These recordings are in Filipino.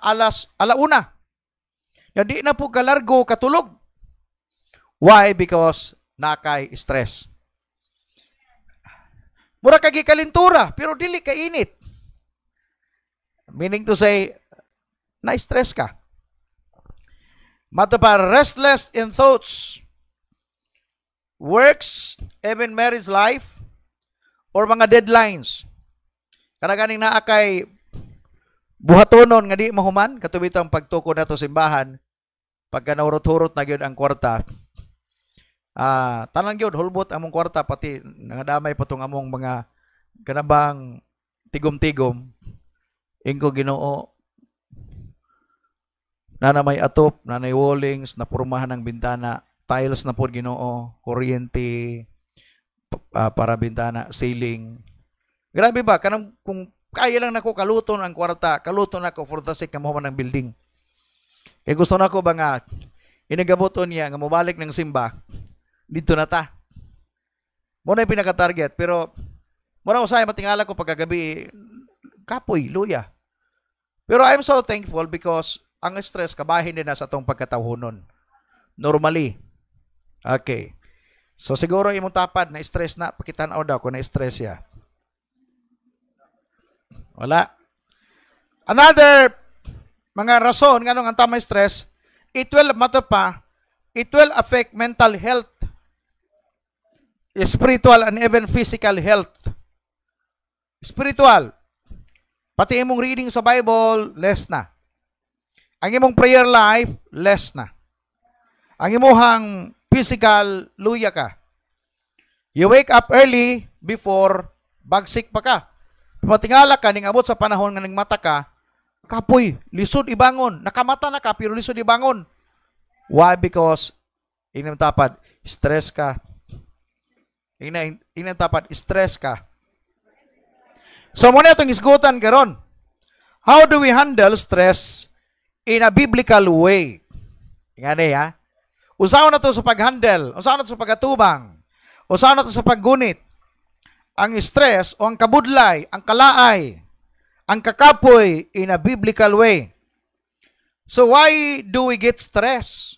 alauna. Di na po kalargo katulog. Why? Because nakay stress. Mura kagi kalintura, pero dili ka init. Meaning to say, na-stress ka. Mato pa, restless in thoughts, works, even marriage life, or mga deadlines. Kanaganing naa kay buhatonon nga di mahuman, katubito ang pagtuko na to simbahan, pagka naurot-hurot na gyud ang kwarta, tanan gyud hulbot among kwarta, pati nangadamay pa tong among mga kanabang tigom-tigom. Ingko Ginoo, na may atop, nanay wallings, napurmahan ng bintana, tiles na po Ginoo, kuryente, para bintana, ceiling. Grabe ba? Kanang, kung kaya lang nako kaluton ang kwarta, kaluton nako for the sake na mahuman ng building. Kaya gusto nako ba nga, inagaboton niya, nga mabalik ng simba, dito na ta. Muna yung pinaka-target, pero muna usay matingala ko pagkagabi, kapoy, luya. Pero I'm so thankful because ang stress, kabahin din na sa itong pagkatawhonon. Normally. Okay. So siguro imong tapad na stress na, pakitanaw daw kung na-stress ya. Wala. Another mga rason nga nung ang tamay stress, it will affect mental health, spiritual and even physical health. Spiritual, pati imong reading sa Bible, less na. Ang imong prayer life, less na. Ang imong physical, luya ka. You wake up early before bagsik pa ka. Matingala ka, ning abot sa panahon nga nagmata ka, kapoy, lisod ibangon. Nakamata na ka, pero lisod ibangon. Why? Because, inang tapad, stress ka. Inang tapad, stress ka. So, muna itong isgutan karon. How do we handle stress in a biblical way? Ingani ha? Usaw na to sa pag-handle, usaw na to sa pag-atubang, usaw na to sa paggunit. Ang stress o ang kabudlay, ang kalaay, ang kakapoy in a biblical way. So why do we get stress?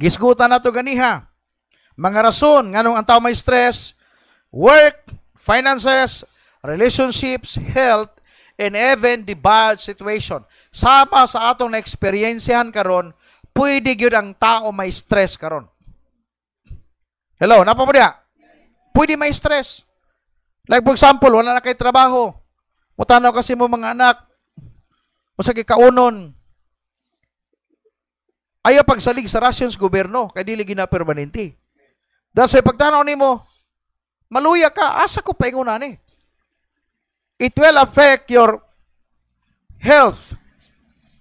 Gisgutan na to ganiha. Mga rason nganong ang tao may stress: work, finances, relationships, health, and even the bad situation. Sama sa atong na-experiensyahan karon, pwede gyud ang tao may stress karon. Hello, napa mo diha? Pwede may stress. Like for example, wala na kay trabaho. Mutanaw kasi mo mga anak. O sa kaunon. Ayaw pagsalig sa rations gobyerno, kay dili gina permanente. That's why pagtanaw nimo, maluya ka, asa ko paingunan ni. It will affect your health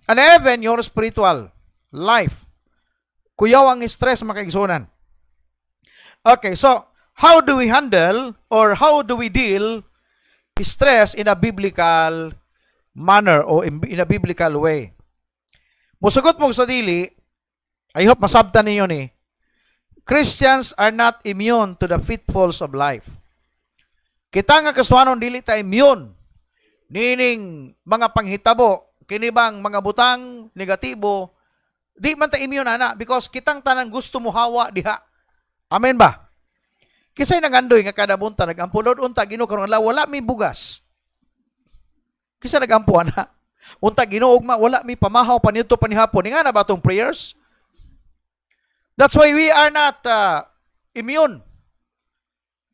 and even your spiritual life. Kuyaw ang stress makaigsunan. Okay, so how do we handle or how do we deal with stress in a biblical manner or in a biblical way? Musugot mo sa dili, I hope masabtan ninyo ni, Christians are not immune to the pitfalls of life. Kita nga kaswanon dili ta immune nining mga panghitabo, kinibang mga butang negatibo, di man ta immune ana because kitang tanang gusto mo hawa diha. Amen ba? Kisay nagandoy nga kada bunta nagampulod unta Ginoo karon adlaw wala mi bugas. Kisa nagampo ana. Unta Ginoo ugma wala mi pamahaw panito panihapon. Nga na ba tong prayers? That's why we are not immune.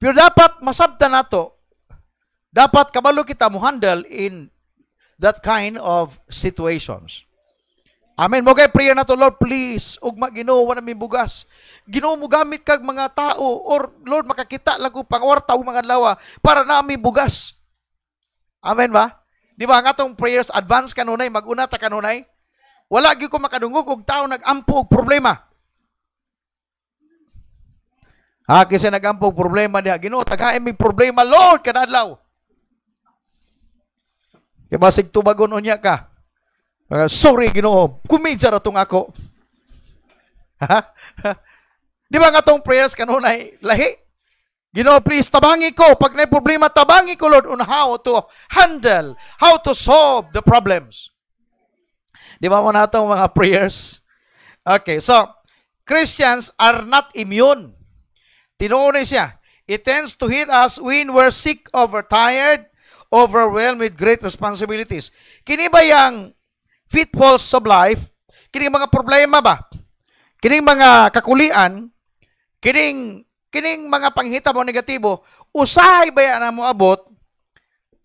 Pero dapat masabtan nato. Dapat kabalo kita mo handle in that kind of situations. Amen. Mo kay prayer na to, Lord, please, ugma Ginoo wala mi bugas. Ginoo mo gamit kag mga tao or Lord makakita lago pangwarta og mga adlaw para na mi bugas. Amen ba? Di ba nga tong prayers advance kanunay maguna ta kanunay? Wala gyud ko makadungog og tao nagampo og problema. Kasi nagampo og problema diha Ginoo tagaay mi problema Lord kada adlaw. Kaya basig tubagon unya ka. Sorry, Ginoo. Kumidsa ra tong ako. Di ba nga tong prayers kanunay lahi? Ginoo, please, tabangi ko. Pag may problema, tabangi ko, Lord, on how to handle, how to solve the problems. Di ba mo na itong mga prayers? Okay, so, Christians are not immune. Tinuunay siya. It tends to hit us when we're sick, overtired, overwhelmed with great responsibilities. Kini ba yung pitfalls of life? Kining mga problema ba? Kining mga kakulian? Kining mga panghita mo negatibo? Usahay ba yan mo abot?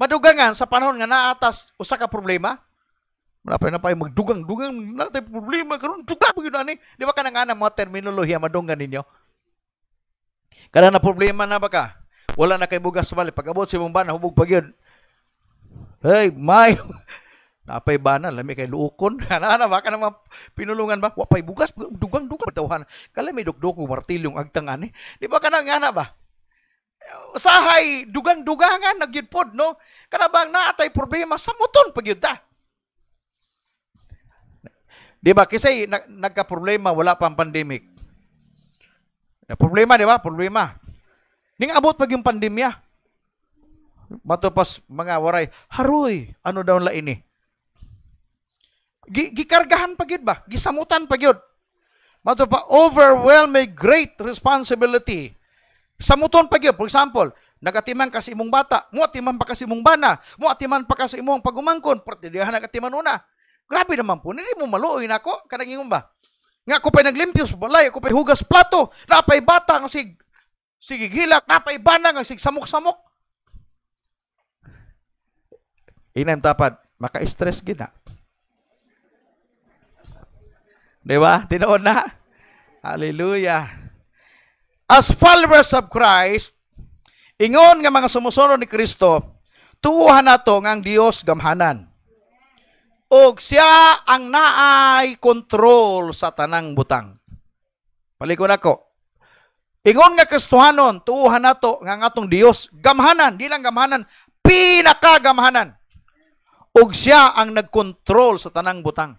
Madugangan sa panahon nga naatas usa ka problema? Malapay na pa yung magdugang-dugang natay problema karon duga pa gyud ani. Di ba kanang ana mga terminolohiya madunggan ninyo? Kada na problema na ba ka? Wala na kay bugas bali pag abot si mong bana hubog pa gyud. Hey, may napay bana lami kay luukon. Ana ba ka na pinulungan ba? Wa pay bugas dugang-dugang tawhan. Kala may dugdog martilyong agtang ani. Di ba kanang ana ba? Usahay dugang-dugangan nagyud pod no. Kana bang naatay problema sa muton pagyud ta. Di ba? Kasi nagka-problema, wala pang pandemic. Problema, di ba? Problema. Ning abot pag yung pandemya. Matupas mga waray, haroy, ano daw la ini? Gikargahan pag yun ba? Gisamutan pag yun. Matupa, overwhelming great responsibility. Samuton pag yun. For example, nagatiman kasi imong bata, mo atiman pa kasi imong bana, mo atiman pa kasi imong pagumangkon, partidihan nagatiman una. Grabe naman po, hindi mo maluoy na ako. Kanang ingon ba? Nga ako pa'y naglimpyo sa balay, ako pa'y hugas plato, napay bata nga sige hilak, napay bana nga samok-samok. Inang tapad, maka-stress gina. Di ba? Tinoon na? Hallelujah. As followers of Christ, ingon nga mga sumusunod ni Kristo, tuuhan nato nga ang Dios gamhanan. Og siya ang naay control sa tanang butang. Palikon ako. Ingon nga Kristohanon, tuuhan nato nga ang atong Dios gamhanan, di lang gamhanan, pinakagamhanan. Og siya ang nagkontrol sa tanang butang.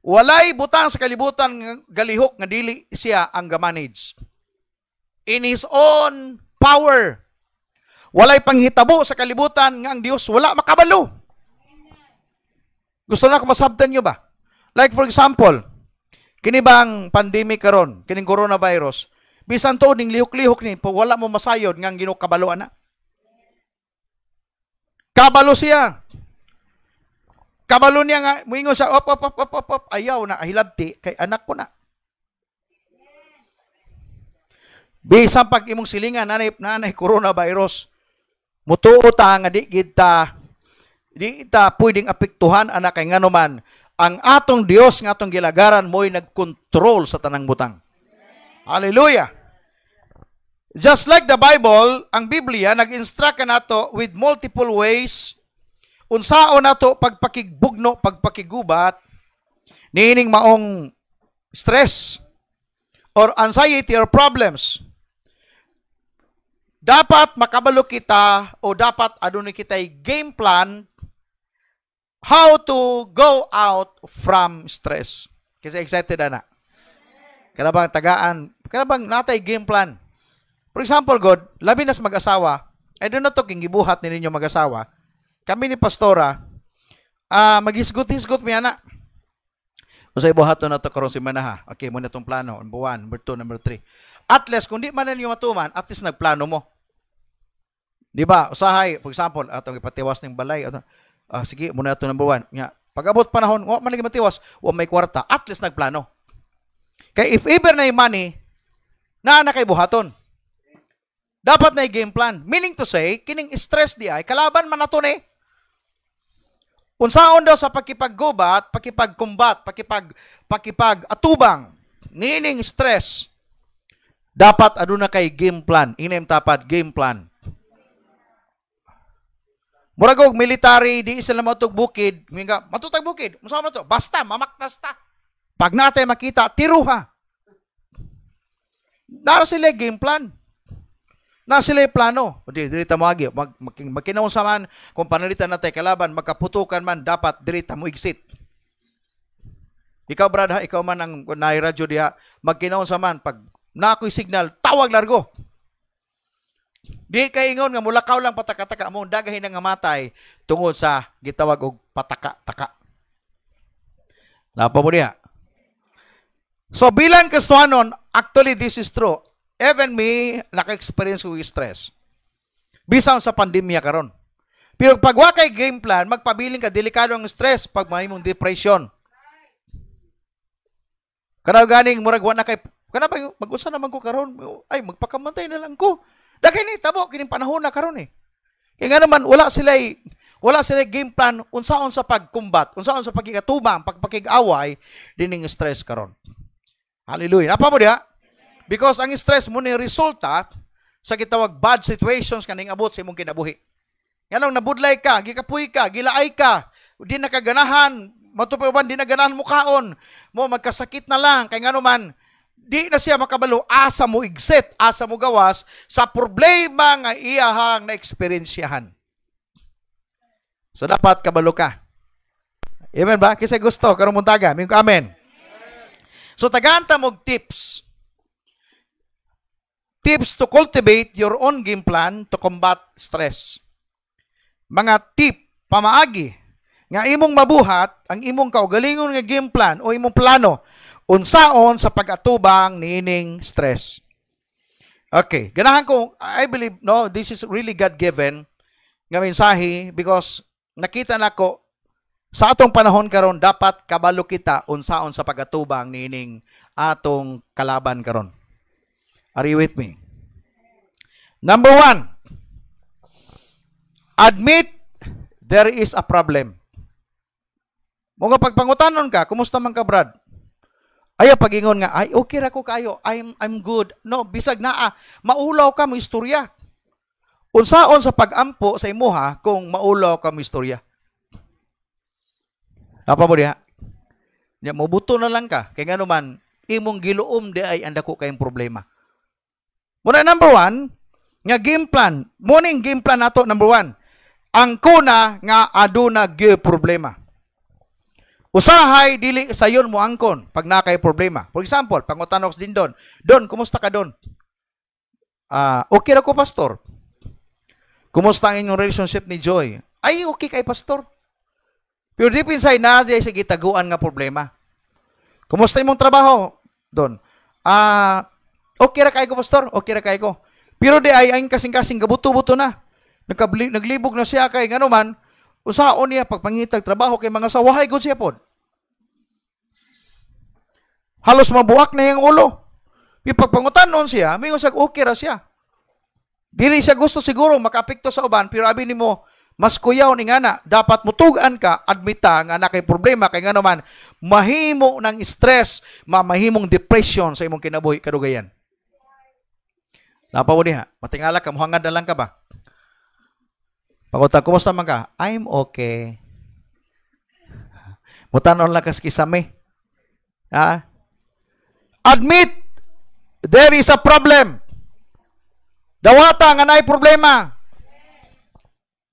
Walay butang sa kalibutan nga galihok nga dili siya ang gamanage. In his own power. Walay panghitabo sa kalibutan nga ang Dios wala makabalo. Gusto na ko masabtan nyo ba? Like for example, kini bang pandemic karon, kining coronavirus, bisan to ning lihok-lihok ni, wala mo masayod nga ginukabaloan na. Kabalo siya. Kabalo niya nga, muingon siya, op, ayaw na, ahilabti, kay anak ko na. Bisan pag imong silingan, nanay coronavirus, mutuo ta nga di kita pwedeng apektuhan anak kay nganuman ang atong Dios nga atong gilagaran mo'y nagkontrol sa tanang butang. Hallelujah. Just like the Bible, ang Biblia nag-instruct nato with multiple ways unsaon nato pagpakigbugno, pagpakigubat niining maong stress or anxiety or problems. Dapat makabalo kita o dapat adunay kitay game plan how to go out from stress. Kasi excited na. Kanabang tagaan, kanabang natay game plan. For example, God, labi nas mag-asawa, I don't know to king gibuhat ni ninyo mag-asawa. Kami ni pastora, maghisgot-hisgot mi ana. Usay buhaton na to karon si manaha. Okay, mo na tong plano, number 1, number 2, number 3. At least kung di man ninyo matuman, at least nagplano mo. Di ba? Usahay, for example, atong ipatiwas ning balay, sige, muna ito number 1. Pag abot panahon, man lagi matiwas, may kwarta, at least nagplano. Kaya if ever na yung money, na kay buhaton. Dapat na yung game plan. Meaning to say, kining stress di ay, kalaban man nato ni. Unsaon daw sa pakipaggubat, pakipagkumbat, pakipag-atubang, nining stress, dapat aduna kay game plan. Inem tapat, game plan. Murag og military di sila matug bukid, minga matutag bukid. Unsa man to? Basta mamaktas ta. Pag natay makita, tiruha. Nara sila game plan. Na sila plano. Diri ta mo agi, magkinaon sa man kung panalitan natay kalaban, magkaputukan man dapat diri ta mo exit. Ikaw brad ha, ikaw man ang naay radyo diha, magkinaon sa man pag nakoy signal, tawag largo. Di kay ingon nga mulakaw lang pataka-taka mo dagahin nga matay tungod sa gitawag og pataka-taka. Napa mo diha? So bilang Kristohanon, actually this is true. Even me, naka-experience ko yung stress. Bisan sa pandemya karon. Pero pag wa kay game plan, magpabiling ka, delikado ang stress pag mahimong depression. Kanaw ganing murag wa na kay kana pa mag-usa naman ko karon, ay magpakamantay na lang ko. Dagay ni tabo kining panahon na karon eh. Kaya nga naman wala sila game plan unsaon sa pagkumbat, unsaon sa pagkikatubang, pagpakig-away dining stress karon. Hallelujah. Napa mo diha? Because ang stress mo ni resulta sa gitawag bad situations kaning abot sa imong kinabuhi. Yanong nabudlay ka, gikapuy ka, gilaay ka, di nakaganahan, matupawan, di naganahan mo kaon, mo magkasakit na lang, kay nga naman, di na siya makabalo, asa mo exit, asa mo gawas, sa problema nga iyahang na-experiensyahan. So, dapat kabalo ka. Amen ba? Kasi gusto, karong muntaga, may amen. So, tagaanta mo tips. Tips to cultivate your own game plan to combat stress. Mga tip, pamaagi, nga imong mabuhat, ang imong kaugalingon nga game plan o imong plano, unsaon sa pag-atubang niining stress. Okay, ganahan ko, I believe, no, this is really God-given nga mensahe because nakita na ko, sa atong panahon karon dapat kabalo kita unsaon sa pag-atubang niining atong kalaban karon. Are you with me? Number 1, admit there is a problem. Mga pagpangutanon ka, kumusta man ka, Brad? Ay, pagingon nga, ay, okay ra ko kayo, I'm good. No, bisag naa, maulaw ka mo istorya. Unsaon sa pag-ampo sa imuha kung maulaw ka mo istorya? Napa mo diha? Nya mobuto na lang ka, kay nga naman, imong giluom di ay andako kayong problema. Muna number 1, nga game plan. Morning game plan nato number 1. Ang kuna nga aduna gyud problema. Usahay dili sayon mo angkon pag nakay problema. For example, pangutanok din Don. Don, kumusta ka Don? Okay ra ko pastor. Kumusta ang inyong relationship ni Joy? Ay, okay kay pastor. Pero deep inside na di sa gitaguan nga problema. Kumusta imong trabaho? Don. Okay ra kay ko pastor, okay ra kay ko. Pero di ay kasing-kasing gabuto-buto na. Naglibog na siya kay ngano man, usaon niya pagpangitag trabaho kay mga sawahay gud siya pod. Halos mabuak na yung ulo. Yung pagpangutanon siya, may usag okay ra siya. Dili siya gusto siguro makaapekto sa uban, pero abi nimo mas kuyaw ni ngana, dapat mutugan ka, admita nga na kay problema kay ngano man mahimo ng stress, mahimong depression sa imong kinabuhi kadugayan. Napa mo diha? Matingala ka, muhangad na lang ka ba? Pagutang, kumusta man ka? I'm okay. Mutanon lang kas kisame. Admit, there is a problem. Dawata nga naay problema.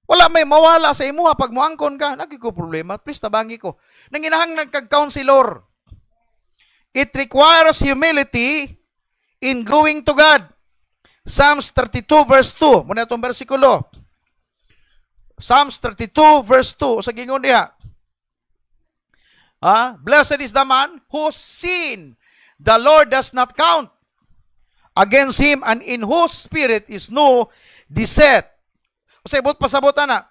Wala may mawala sa imuha pag muangkon ka. Lagi ko problema. Please, tabangi ko. Nanginahang nagkag-counselor. It requires humility in going to God. Psalms 32 verse 2. Muna itong versikulo. Psalms 32 verse 2. Sa gingon diha. Blessed is the man whose sin the Lord does not count against him and in whose spirit is no deceit. Kasi pasabutan na.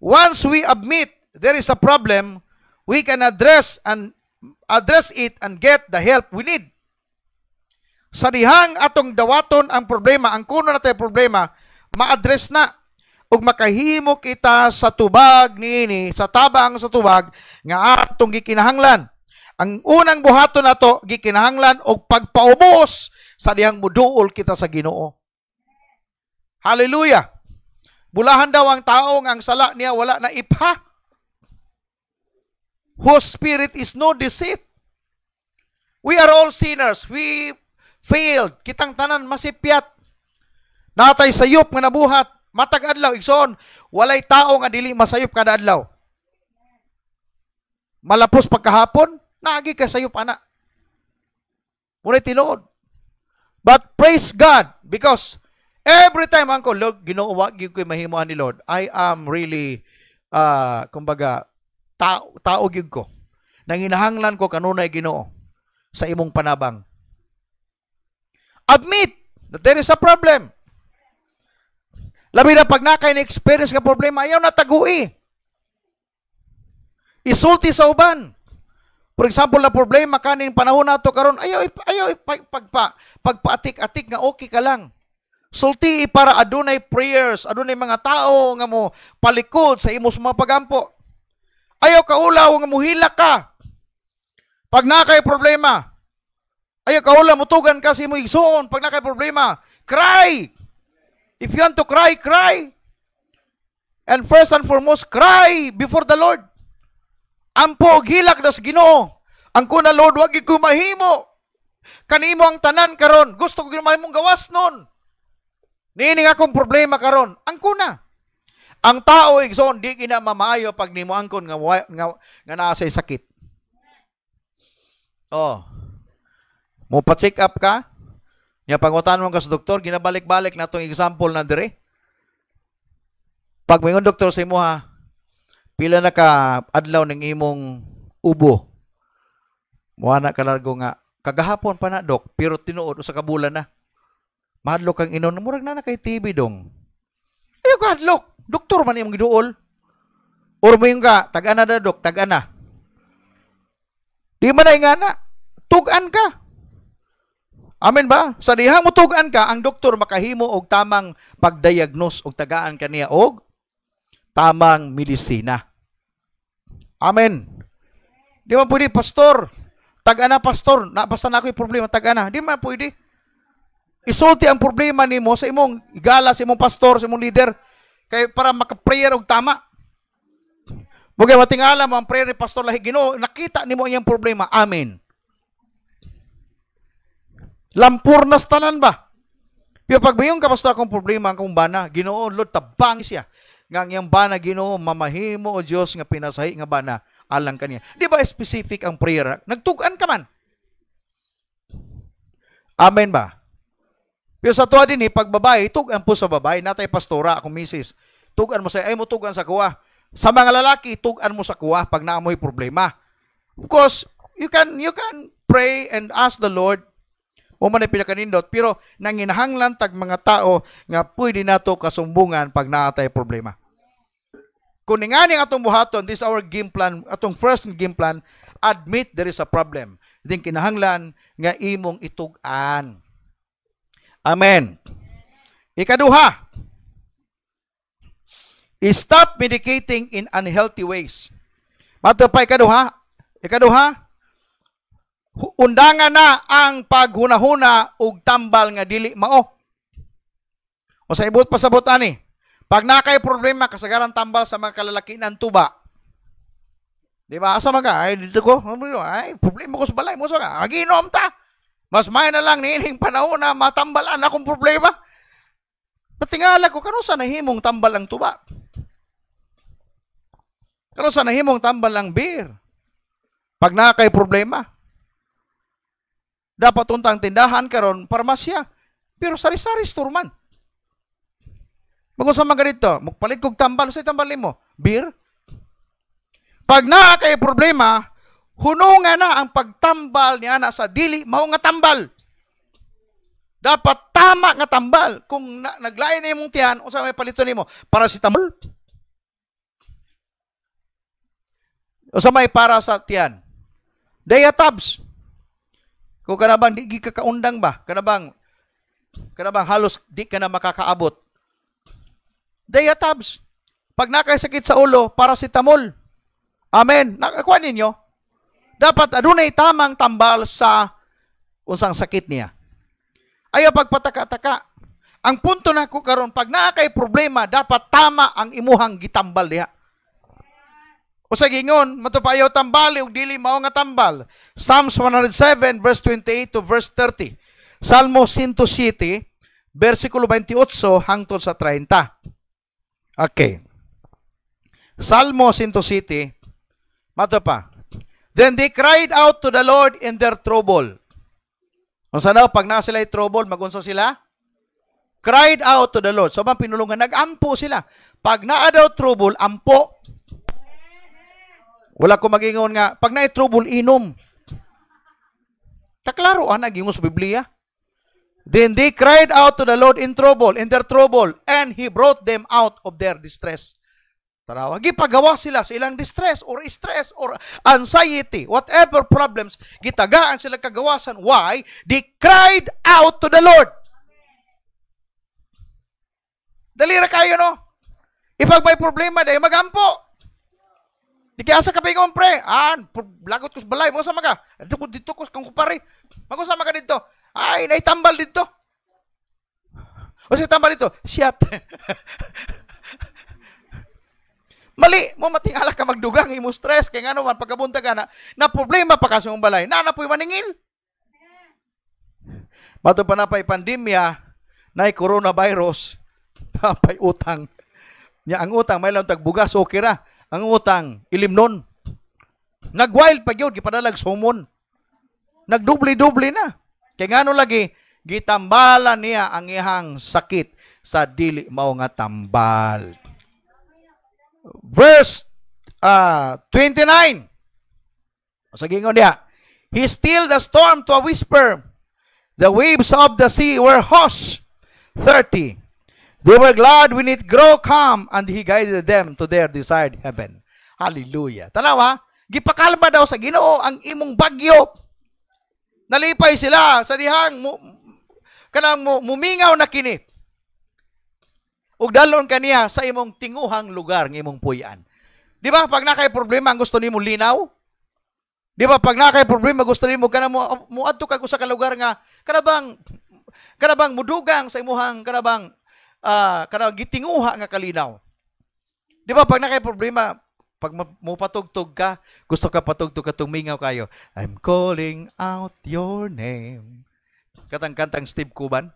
Once we admit there is a problem, we can address it and get the help we need. Sa dihang atong dawaton ang problema, ang kuno na tayo problema, ma-address na. Ug makahimo kita sa tubag niini, sa tabang sa tubag, nga atong gikinahanglan. Ang unang buhaton nato gikinahanglan og pagpaubos sa dihang muduol kita sa Ginoo. Hallelujah. Bulahan daw ang tao nga ang sala niya wala na ipha. Whose spirit is no deceit. We are all sinners. We failed. Kitang tanan masipyat. Natay sayop nga nabuhat. Matag adlaw igsoon, walay tao nga dili masayop kada adlaw. Malapos pagkahapon, naagi ka sayop ana. Muna tinuod. But praise God because every time angko Lord Ginoo wa gyud koy mahimuan ni Lord. I am really kumbaga tao gyud ko. Nanginahanglan ko kanunay Ginoo sa imong panabang. Admit that there is a problem. Labi na pag nakay na-experience ka problema, ayaw na tagui. Isulti sa uban. For example, na problema kanin panahon nato karon, ayaw pagpaatik-atik nga okay ka lang. Sulti para adunay prayers, adunay mga tao nga mo palikod sa imong mga pagampo. Ayaw ka ulaw nga muhila ka. Pag nakay problema, ayaw ka ulaw mutugan ka sa imong igsoon. Pag nakay problema, cry. If you want to cry, cry. And first and foremost, cry before the Lord. Ampo og hilak das Ginoo. Ang kuna Lord, wag ko mahimo. Kanimo ang tanan karon. Gusto ko mahimong gawas nun. Nining akong problema karon. Ang kuna. Ang tao igsoon di kina mamayo pag nimo angkon nga naa say sakit. Oh. Mo pa-check up ka? Nya pangutan mo ka sa doktor, ginabalik-balik na tong example na dire. Pag mayon doktor sa imo ha, pila na ka adlaw ning imong ubo. Muana ka largo nga kagahapon pa na dok, pero tinuod usa ka bulan na. Mahadlok kang inon, murag na kay TB dong. Ayo ka hadlok, doktor man imong giduol. Or mo yung ka, tag-ana na dok, tag-ana. Di man na ingana, tugan ka. Amen ba? Sa dihang mo tugan ka, ang doktor makahimo og tamang pagdiagnose og tagaan kaniya og tamang medisina. Amen. Di man pwede, pastor. Tag-ana, pastor. Basta na ako'y problema, tag-ana. Di man pwede. Isulti ang problema nimo sa imong igala, sa imong pastor, sa imong leader, kay para maka-prayer og tama. Bugay matingala mo ang prayer ni pastor lahi Ginoo, nakita nimo iyang problema. Amen. Lampurnas tanan ba? Pero pag mayong ka pastor akong problema akong bana, Ginoo Lord tabang siya. Nga iyang bana Ginoo mamahimo o Dios nga pinasahi nga bana alang kaniya. Di ba specific ang prayer? Nagtugan ka man. Amen ba? Pero sa tuwa din pag babae, tugan po sa babae, natay pastora, akong misis. Tugan mo sa, ay mo tugan sa kuwa. Sa mga lalaki, tugan mo sa kuwa pag naamoy problema. Of course, you can pray and ask the Lord, o man ay pinakanindot, pero nanginahanglan tag mga tao nga pwede nato kasumbungan pag naatay problema. Kung nga atong buhaton, this is our game plan, atong first game plan, admit there is a problem. Then kinahanglan nga imong itugan. Amen. Ikaduha, stop medicating in unhealthy ways. Mato pa ikaduha, undangan na ang paghunahuna ug tambal nga dili mao. O sa ibot pasabot ani, pag nakay problema kasagaran tambal sa mga kalalaki ng tuba. Di ba? Asa maga? Ay, dito ko. Ay, problema ko sa balay mo sa aginom ta. Mas may na lang nining panahon na matambalan akong problema. Patingala ko, kano sa nahimong tambal ang tuba? Kano sa nahimong tambal ang beer? Pag nakay problema, dapat untang tindahan karon parmasya. Pero sari-sari store man. Mag-usama ka dito, magpalit kog tambal, sa'y tambal mo? Beer? Pag nakay problema, hunungan na ang pagtambal niya na sa dili, mao nga tambal. Dapat tama nga tambal. Kung naglain na imong tiyan, o sa may palito nimo, para si tambal. O sa may para sa tiyan. Diatabs. Kung kanabang di kakaundang ba? Kanabang halos di ka na makakaabot. Diatabs. Pag nakasakit sa ulo, paracetamol. Amen. Nakuha ninyo? Dapat adunay tamang tambal sa unsang sakit niya. Ayaw pagpataka-taka. Ang punto na ko karon, pag nakay problema, dapat tama ang imuhang gitambal diha. O sa gingon, matupayaw tambali ug dili mao nga tambal. Psalms 107 verse 28 to verse 30. Salmo 107 versikulo 28 hangtod sa 30. Okay. Salmo 107 matupa. Then they cried out to the Lord in their trouble. Kung saan daw, pag na sila trouble, magunsa sila? Cried out to the Lord. So, pinulungan, nag-ampo sila. Pag naa daw trouble, ampo. Wala ko mag-ingon nga, pag na-trouble, inom. Taklaro, naging sa Biblia. Then they cried out to the Lord in their trouble, and He brought them out of their distress. Tarawa, gipagawa sila sa ilang distress or stress or anxiety, whatever problems, gitagaan sila kagawasan. Why? They cried out to the Lord. Dalira kayo, no? Ipag may problema, dahil magampo. Di kaya sa kapay kong pre, lagot ko sa balay, mo sa maga. Dito ko kung kupare. Mag-usama ka dito. Ay, naitambal dito. O siya tambal dito. Shit. Mali, mo matingala ka magdugang, imo stress, kaya nga naman, pagkabunta ka na problema pa kasi mong balay, na po'y maningil. Bato pa na pa'y pandemya, na'y coronavirus, napa'y utang. Nya, ang utang, may lang tagbugas, okay ra. Ang utang, ilimnon. Nag-wild pa yun, gipadalag sumon. Nagdubli-dubli na. Kaya nga no lagi, gitambalan niya ang iyang sakit sa dili mao nga tambal. Verse 29. Sa gingon niya, He stilled the storm to a whisper. The waves of the sea were hushed. 30. They were glad when it grew calm, and He guided them to their desired heaven. Hallelujah. Tanawa, gipakalma daw sa Ginoo ang imong bagyo. Nalipay sila sa dihang kanang mumingaw na kini. Ug dalon kaniya sa imong tinguhang lugar ng imong puyan. Di ba pag nakay problema ang gusto nimo linaw? Di ba pag nakay problema gusto nimo kanang muadto kag usa ka lugar nga kanabang mudugang sa imuhang kanabang gitinguha nga kalinaw. Di ba pag nakay problema, pag mupatugtog ka, gusto ka patugtog ka tumingaw kayo. I'm calling out your name. Kantang Steve Cuban.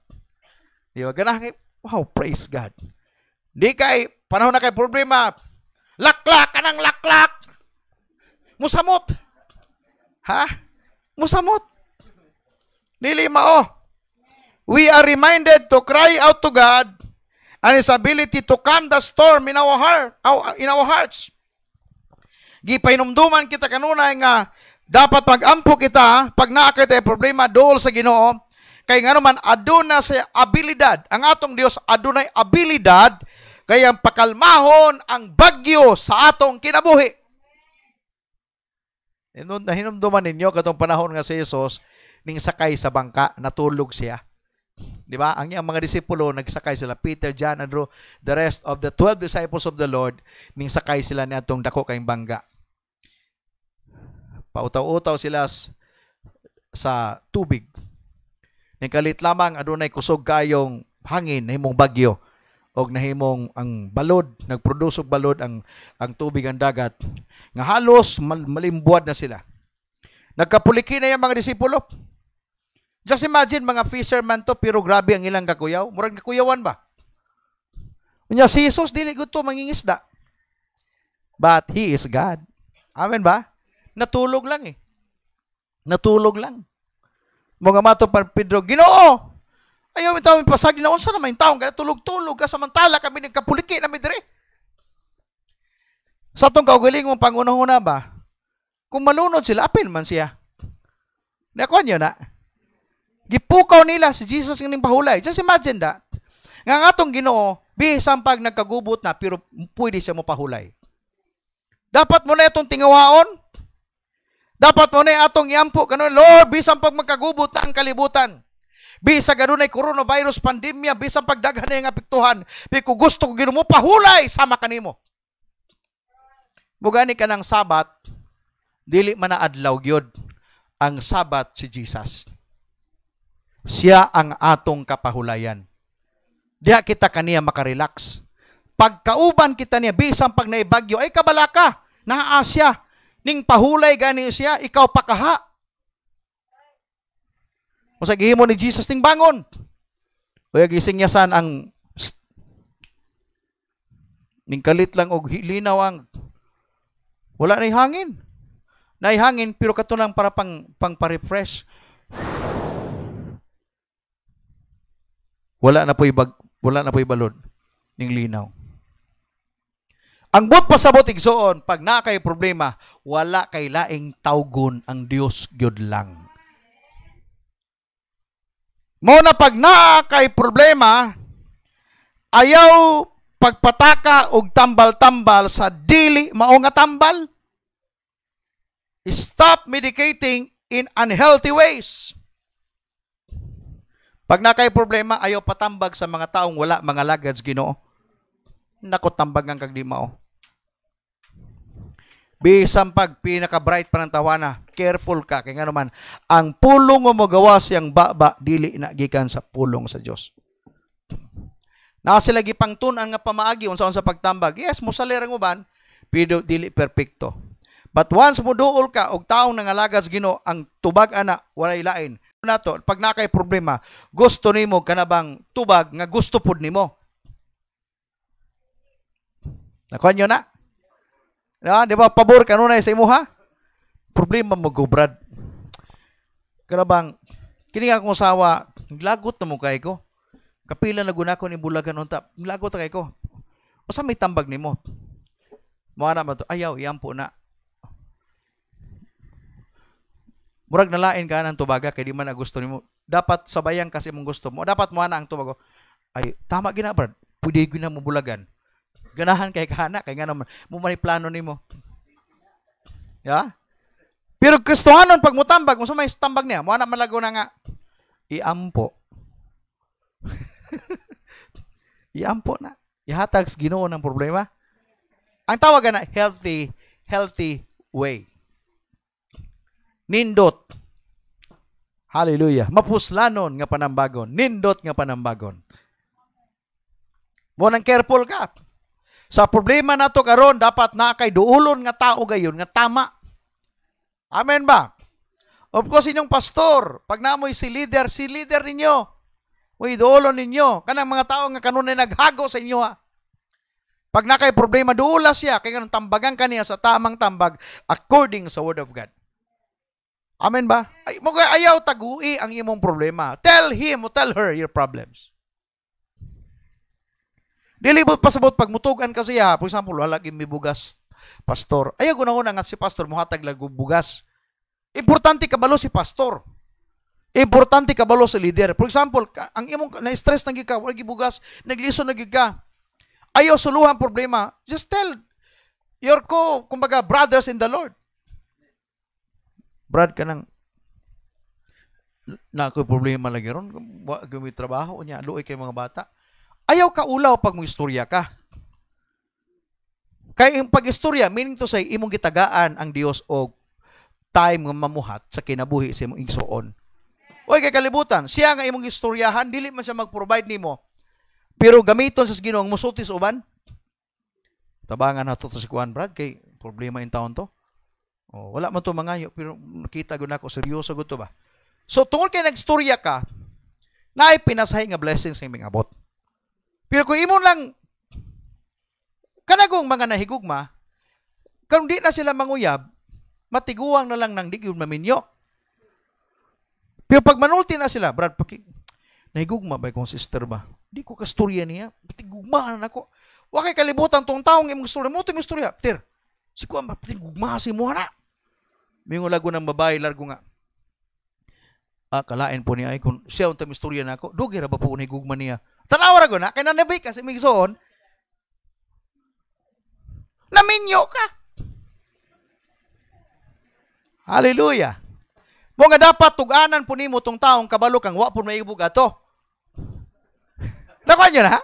Di ba? Ganang, wow, praise God. Di kay, panahon na kay problema, laklak ka ng laklak. Musamot. Ha? Musamot. Dili mao. We are reminded to cry out to God and His ability to calm the storm in our hearts. Gipainumduman kita kanunay nga dapat mag-ampo kita pag naakit ay problema dool sa Ginoo. Kay nga naman aduna sa abilidad. Ang atong Dios adunay abilidad kaya pakalmahon ang bagyo sa atong kinabuhi. Hinumduman ninyo katong panahon nga si Jesus ning sakay sa bangka, natulog siya. Di ba? Ang mga disipulo, nagsakay sila, Peter, John, Andrew, the rest of the 12 disciples of the Lord, ning sakay sila ni atong dako kayong bangga. Pautaw-utaw sila sa tubig. Ning kalit lamang, adunay kusog kayong hangin, nahimong bagyo, o nahimong ang balod, nagproduce og balod ang tubig, ang dagat, nga halos malimbuad na sila. Nagkapuliki na yung mga disipulo. Just imagine, mga fisherman to, pero grabe ang ilang kakuyaw. Murag kakuyawan ba? Unya, si Jesus, dili gusto mangingisda. But He is God. Amen ba? Natulog lang eh. Natulog lang. Mga mato pa Pedro, Ginoo! Ayaw mi tawo pasag na unsa naman taong kada tulog-tulog ka samantala kami nagkapuliki na mi dire. Sa tong kaugaling mong pangunahuna ba? Kung malunod sila, apil man siya. Nakuha niyo na. Gipukaw nila si Jesus ng pahulay. Just imagine that. Nga atong Ginoo, bisan pag nagkagubot na, pero pwede siya mo pahulay. Dapat mo na itong tingawaon. Dapat mo na atong iampo. Ganun, Lord, bisan pag magkagubot na ang kalibutan. Bisa ganun ay coronavirus pandemya, bisan pagdaghan na yung apektuhan. Kung gusto ko mo pahulay, sama ka nimo. Bugani ka ng Sabat, dili man na adlaw gyud. Ang Sabat si Jesus. Siya ang atong kapahulayan. Diha kita kaniya makarelax. Pagkauban kita niya, bisan pag naibagyo, ay kabalaka, naasya, ning pahulay gani siya, ikaw pakaha. O sa gihimo ni Jesus ning bangon. O gising niya san ang ning kalit lang og linaw ang wala na hangin. Na hangin pero kato lang para pang pa-refresh. Wala na po'y balod ning linaw. Ang but pasabot igsoon, pag na kay problema, wala kay laing tawgon ang Dios gyud lang. Mo na pag na kay problema, ayaw pagpataka og tambal-tambal sa dili mao nga tambal. Stop medicating in unhealthy ways. Pag na kay problema, ayaw patambag sa mga taong wala mga lagads Ginoo. Nako tambag ang kagdi mao. Bisang pag pinaka-bright pa ng tawana, careful ka. Kaya nga naman, ang pulong mo magawa siyang baba, dili na gikan sa pulong sa Diyos. Nasa lagi pangtunan nga pamaagi, unsa-unsa pagtambag. Yes, musalir ang uban, pero dili perfecto. But once mo duol ka, og taong nangalagas Ginoo, ang tubag ana, walay lain. Nato, pag nakay problema, gusto nimo kanabang tubag nga gusto pud nimo. Nakuha nyo na? Di ba, pabor kanunay sa imo ha? Problema mo go, Brad. Karabang, kini akong asawa, naglagot na mo kay ko. Kapila na guna ko ni bulagan unta. Naglagot na kay ko. O sa may tambag ni mo? Mga naman to, ayaw, iyampo na. Murag nalain ka ng tubaga, kaya di man na gusto ni mo. Dapat sabayang kasi mong gusto mo. Dapat mo na ang tubago. Ay, tama gina, Brad. Pwede ko na mo bulagan. Ganahan kay kana kay nga naman mo may plano nimo. Ya? Pero Kristohanon pag mutambag, mo may tambag niya, mo ana malago na nga iampo. Iampo na. Ihatag sa Ginoo ng problema. Ang tawag na healthy way. Nindot. Hallelujah. Mapuslanon nga panambagon, nindot nga panambagon. Mo nang careful ka. Sa problema nato karon dapat na kay duulon nga tao gayon nga tama. Amen ba? Of course inyong pastor, pag namoy si leader ninyo. Uy, duulon ninyo. Kanang mga tao nga kanunay naghago sa inyo ha. Pag na kay problema duula siya kay kanang tambagan kaniya sa tamang tambag according sa word of God. Amen ba? Ay, mo ayaw tagui ang imong problema. Tell him or tell her your problems. Dili mo pasabot pag mutugan ka siya, for example, wala gyud mi bugas, pastor. Ayaw guna nga si pastor mohatag lag bugas. Importante kabalo si pastor. Importante kabalo si leader. For example, ang imong na-stress na gyud ka, wala gyud bugas, naglison na gyud ka. Ayaw suluhan problema. Just tell your kumbaga brothers in the Lord. Brad ka nang na ko problema lagi ron, gumi trabaho niya, luoy kay mga bata. Ayaw ka ulaw pag mong istorya ka. Kaya yung pag-istorya, meaning to say, imong gitagaan ang Dios og time nga mamuhat sa kinabuhi sa imong igsoon. Oy, kay kalibutan, siya nga imong istoryahan, dili man siya mag-provide nimo. Pero gamiton sa Ginoo ang musutis uban. Tabangan nato to si Kuan, Brad, kay problema in taon to. Oh, wala man to mangayo, pero nakita gud nako seryoso gud to ba. So tungod kay nagstorya ka, naay pinasahi nga blessings sa imong abot. Pero kung imo lang kanagong mga nahigugma, kung di na sila manguyab, matiguang na lang ng di yun maminyo. Pero pag manulti na sila, Brad, nahigugma ba kung sister ba? Di ko kasturya niya, patigugmaan ako. Wakay kalibutan tong taong imong istorya mo, itong istorya. Ter, si ko, patigugma si mo na. Mingo lago ng babae, largo nga. Kalain po niya ay kung siya untang istorya na ako, dugi ra ba po nahigugma niya? Tanawa ra ko na, kaya nanabay kasi may soon, naminyo ka. Hallelujah. Mo nga dapat tuganan po nimo tong taong kabalo kang wa po maibug ato. Nakuha nyo na?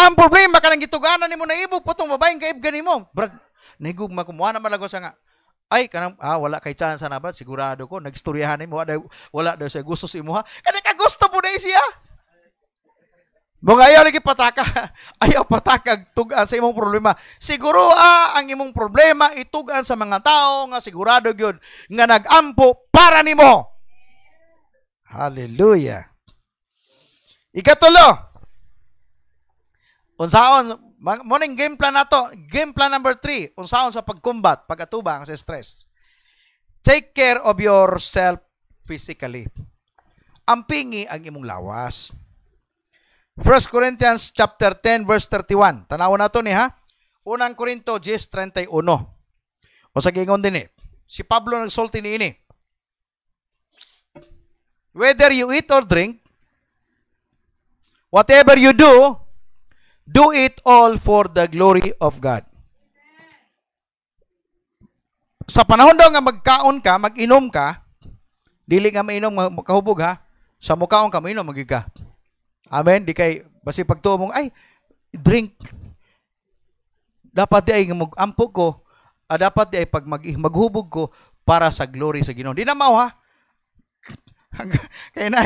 Ang problema ka nang gituganan nimo na ibug po tong babaeng kaibgan nimo. Brad, nahigugma ko, muha naman lago sa nga. Ay, kanang, wala kay chance na ba? Sigurado ko, nagstoryahan mo, wala daw siya gusto sa imo ha. Kada ka gusto po na siya. Mga ayaw lagi pataka. Ayaw patakag tugan sa imong problema. Siguro ang imong problema itugan sa mga tao nga sigurado gyud nga nagampo para nimo. Hallelujah. Ikatulo. Unsaon morning game plan nato. Game plan number 3. Unsaon sa pagkumbat, pagatubang sa stress. Take care of yourself physically. Ampingi ang imong lawas. 1 Corinthians chapter 10 verse 31. Tanaw na to ni ha. Unang Korinto 10:31. O sa gingon din eh. Si Pablo nagsulti ni ini. Whether you eat or drink, whatever you do, do it all for the glory of God. Sa panahon daw nga magkaon ka, mag-inom ka, dili nga mainom makahubog ha. Sa mukaon ka mainom magiga. Amen. Di kay basi pagtuo mong ay drink. Dapat di ay mag-ampo ko, dapat di ay pag maghubog ko para sa glory sa Ginoo. Di na mao ha. Kaya na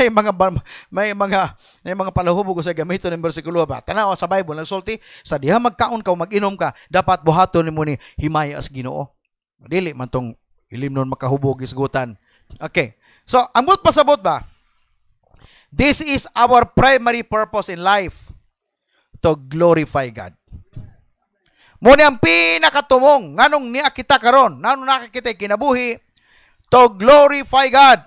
may mga palahubog sa gamito ng bersikulo ba. Tanaw sa Bible nagsulti sa diha magkaon ka o mag-inom ka, dapat buhaton nimo ni himaya as Ginoo. Dili man tong ilimnon makahubog isgutan. Okay. So, ambot pasabot ba? This is our primary purpose in life, to glorify God. Muna ang pinakatumong nganong niya kita karon, nganong nakakita kinabuhi, to glorify God.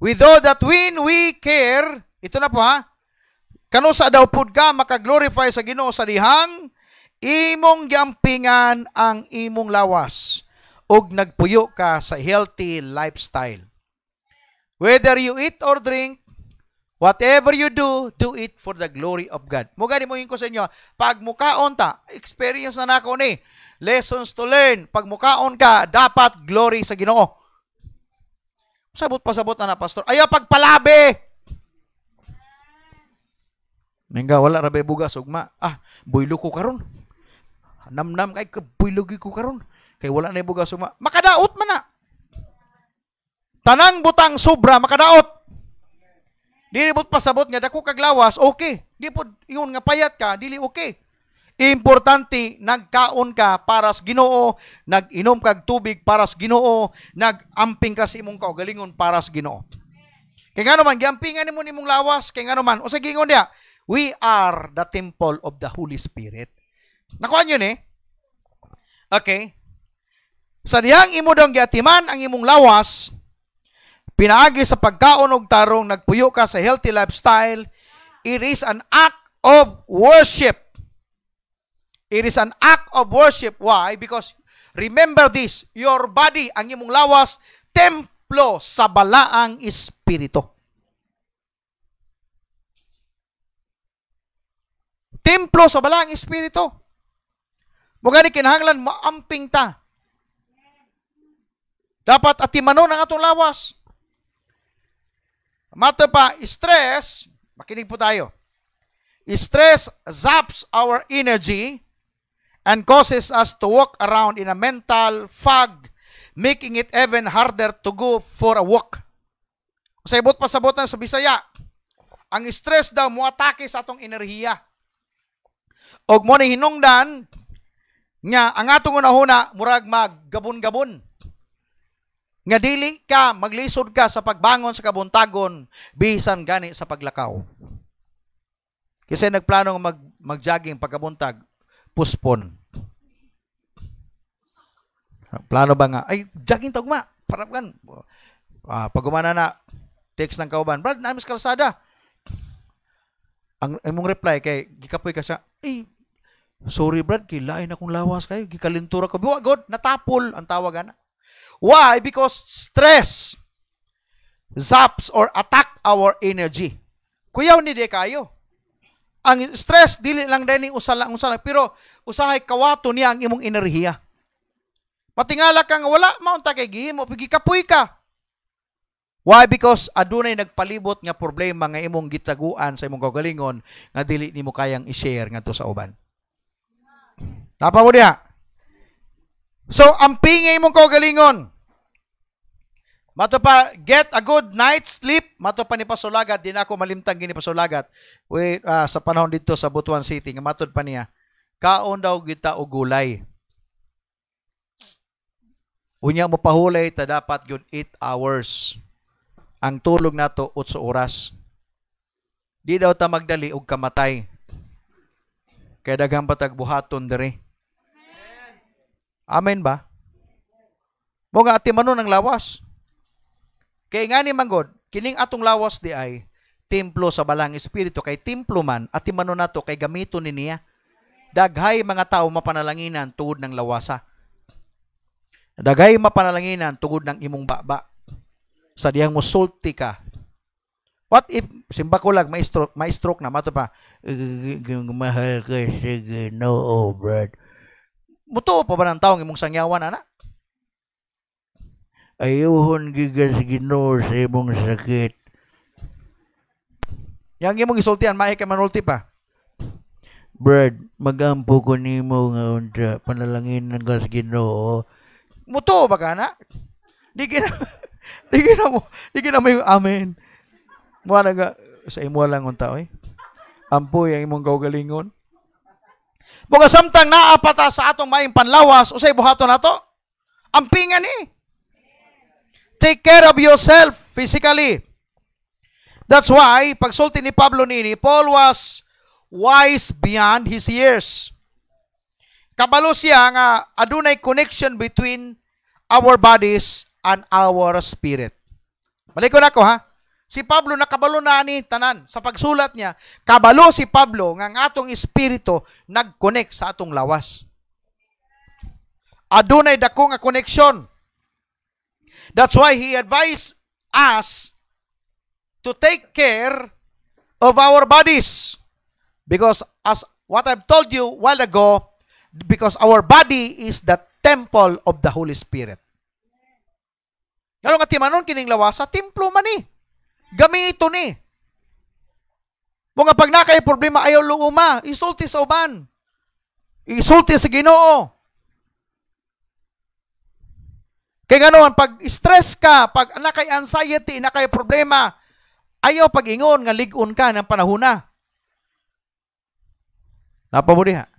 With all that when we care, ito na po ha, kano sa daw pud ka makaglorify sa Ginoo sa dihang imong giampingan ang imong lawas ug nagpuyo ka sa healthy lifestyle. Whether you eat or drink, whatever you do, do it for the glory of God. Mugani mo ko sa inyo, pag mukaon ta, experience na nako ni, lessons to learn. Pag mukaon ka, dapat glory sa Ginoo. Sabot na pastor. Ayaw pagpalabi. Mengga wala rabay bugas ugma. Buylo ko karon. Namnam kay buylo ko karon. Kay wala na bugas ugma. Makadaot man na. Tanang butang sobra makadaot. Dili bud pasabot nga dako kag lawas, okay. Di pud ingon nga payat ka, dili okay. Importante, nagkaon ka para sa Ginoo, nag-inom kag tubig para sa Ginoo, nag-amping ka sa imong kaugalingon para sa Ginoo. Kaya nga naman, giampingan nimo nimong lawas, kaya nga naman, o sa gingon niya, we are the temple of the Holy Spirit. Nakuha nyo ni? Okay. Sa diyang imo daw giatiman ang imong lawas, pinaagi sa pagkaon og tarong, nagpuyo ka sa healthy lifestyle, it is an act of worship. It is an act of worship. Why? Because remember this, your body, ang imong lawas, templo sa balaang espiritu. Templo sa balaang espiritu. Mugani kinahanglan maamping ta. Dapat atimanon ang atong lawas. Mato pa, stress, makinig po tayo. Stress zaps our energy and causes us to walk around in a mental fog, making it even harder to go for a walk. Sa ibot pasabot na sa Bisaya, ang stress daw mo atake sa atong enerhiya. Og mo ni hinungdan nga ang atong unahuna murag maggabon-gabon. Nga dili ka maglisod ka sa pagbangon sa kabuntagon bisan gani sa paglakaw. Kasi nagplano nga mag-jogging pagkabuntag, puspon. Plano ba nga, ay, jogging tagma, parang kan. Pag umana na, text ng kauban, Brad, namin sa kalsada. Ang imong reply kay, gikapoy ka siya, sorry Brad, kilain akong lawas kayo, gikalintura ko. Biwa, God, natapol ang tawagan. Why? Because stress zaps or attack our energy. Kuyaw ni de kayo. Ang stress, dili lang din usala, pero usahay kawato niya ang imong enerhiya. Matingala kang wala, maunta kay gihimo, pagikapoy ka. Why? Because adunay nagpalibot nga problema nga imong gitaguan sa imong kaugalingon nga dili nimo kayang i-share ngadto sa uban. Tapa mo diha. So, ampingay imong kaugalingon. Mato pa, get a good night's sleep. Mato pa ni Pasulagat, di na ako malimtang gini Pasulagat. Sa panahon dito sa Butuan City, nga matod pa niya, kaon daw kita og gulay. Unya mo pahulay, ta dapat yun 8 hours. Ang tulog nato 8 oras. Di daw ta magdali og kamatay. Kaya daghang patag buhaton diri. Amen ba? Mo nga ati manon ang lawas. Kaya nga ni manggod, kining atong lawas di ay templo sa balang espiritu kay templo man at timano nato kay gamito ni niya. Daghay mga tao mapanalanginan tungod ng lawasa. Daghay mapanalanginan tungod ng imong baba. Sa diyang musulti ka. What if simba ko lang ma-stroke na mato pa mahal ka sa Ginoo, brad. Mutuo pa ba ng taong imong sangyawan ana? Ayuhon gigas Ginoo sa imong sakit. Yang imong isultian maay ka manulti pa. Brad, magampo ko nimo nga unta panalangin ng gas Ginoo. Mutuo ba ka na? Di gina mo yung amen. Mua na nga sa imo lang unta oy. Ampoy ang imong kaugalingon. Mga samtang naapata sa atong maing panlawas usay buhaton nato. Ampingan ni. Take care of yourself physically. That's why, pagsulti ni Pablo nini, Paul was wise beyond his years. Kabalo siya nga adunay connection between our bodies and our spirit. Balik ko na ko ha. Si Pablo nakabalo na ni tanan sa pagsulat niya. Kabalo si Pablo nga ang atong espiritu nag-connect sa atong lawas. Adunay dako nga connection. That's why he advised us to take care of our bodies. Because as what I've told you a while ago, because our body is the temple of the Holy Spirit. Ngano nga timanon kining lawasa, templo man ni. Gamito ni. Mga pag nakay problema ayaw luuma, isulti sa uban. Isulti sa Ginoo. Kaya ganoon, pag stress ka, pag nakay anxiety, nakay problema, ayaw pag-ingon nga ligon ka ng panahuna. Napamuli ha?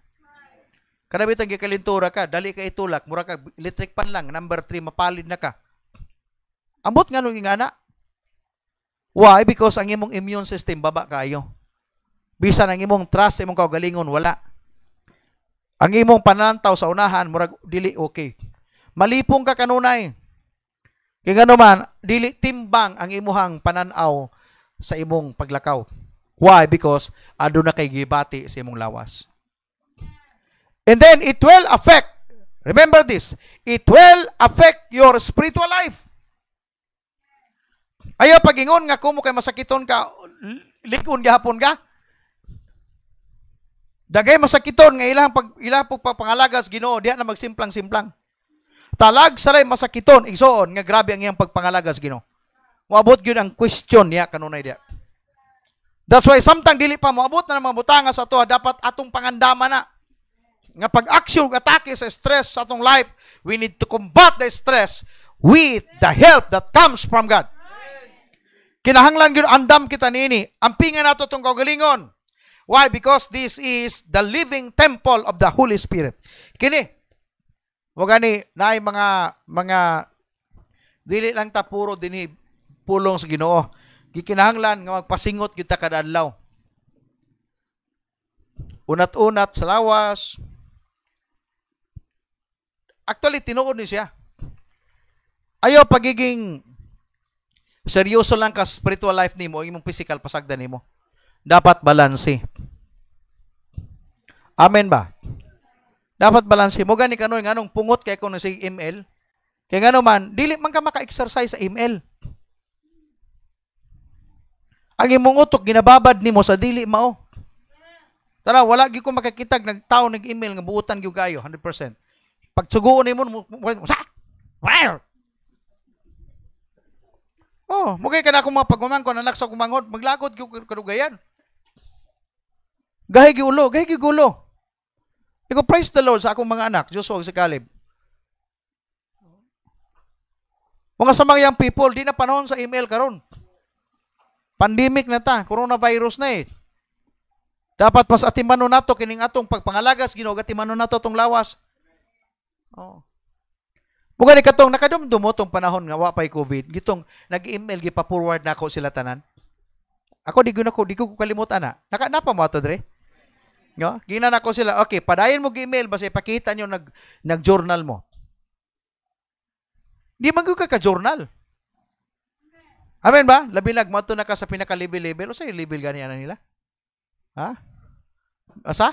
Kanabitang gikalintura ka, dali ka itulak, mura ka, electric pan lang, number 3, mapalid na ka. Ambot nga nung ingana. Why? Because ang imong immune system baba kayo. Bisan ang imong trust sa imong kaugalingon, wala. Ang imong panantaw sa unahan, murag dili okay. Malipong ka kanunay. Kaya nga naman, dili timbang ang imuhang pananaw sa imong paglakaw. Why? Because ado na kay gibati sa imong lawas. And then it will affect, remember this, it will affect your spiritual life. Ayaw pag-ingon nga kumo kay masakiton ka, likon gahapon ka. Dagay masakiton nga ilang pagpangalagas Ginoo, diha na magsimplang-simplang. Talag salay masakiton, igsoon nga grabe ang iyang pagpangalagas Ginoo. Moabot gyud ang question niya kanunay diha. That's why samtang dili pa moabot na mga butanga sa ato, dapat atong pangandama na. Nga pag-action, atake sa stress sa atong life, we need to combat the stress with the help that comes from God. Kinahanglan gyud andam kita nini. Ampingan nato tong kaugalingon. Why? Because this is the living temple of the Holy Spirit. Kini mo gani naay mga dili lang ta puro dinhi pulong sa Ginoo. Gikinahanglan nga magpasingot gyud ta kada adlaw. Unat-unat sa lawas. Actually tinuod ni siya. Ayo pagiging seryoso lang ka spiritual life nimo, imong physical pasagdan nimo. Dapat balanse. Amen ba? Dapat balanse. Mo gani kanoy nganong pungot kay kuno si ML. Kay ngano man dili man ka maka-exercise sa ML. Ang imong utok ginababad nimo sa dili mao. Tara, wala gyud ko makakitag nagtaw nag-email nga buutan gyud kayo 100%. Pag suguon nimo sa oh, mugay ka na akong mga pagmamangkon, anak sa kumanghod, maglakot kadugayan. Gahay giulo. Iko praise the Lord sa akong mga anak, Joshua sa Caleb. Mga samang young people, di na panahon sa email karon. Pandemic na ta, coronavirus na eh. Dapat mas atimano nato kining atong pagpangalagas, Ginoo atimano nato tong lawas. Oh. Bukan ni katong nakadumdumo tong panahon nga wa pay COVID, gitong nag-email gipa-forward nako sila tanan. Ako di ko kalimutan na. Napa mo ato dre? No? Ginan ako sila, okay, padayon mo gi-email basta ipakita nyo nag-journal mo. Di man ka journal. Amen ba? Labi nagmato na ka sa pinaka-level-level. O sa'yo level gani na nila? Ha? Asa?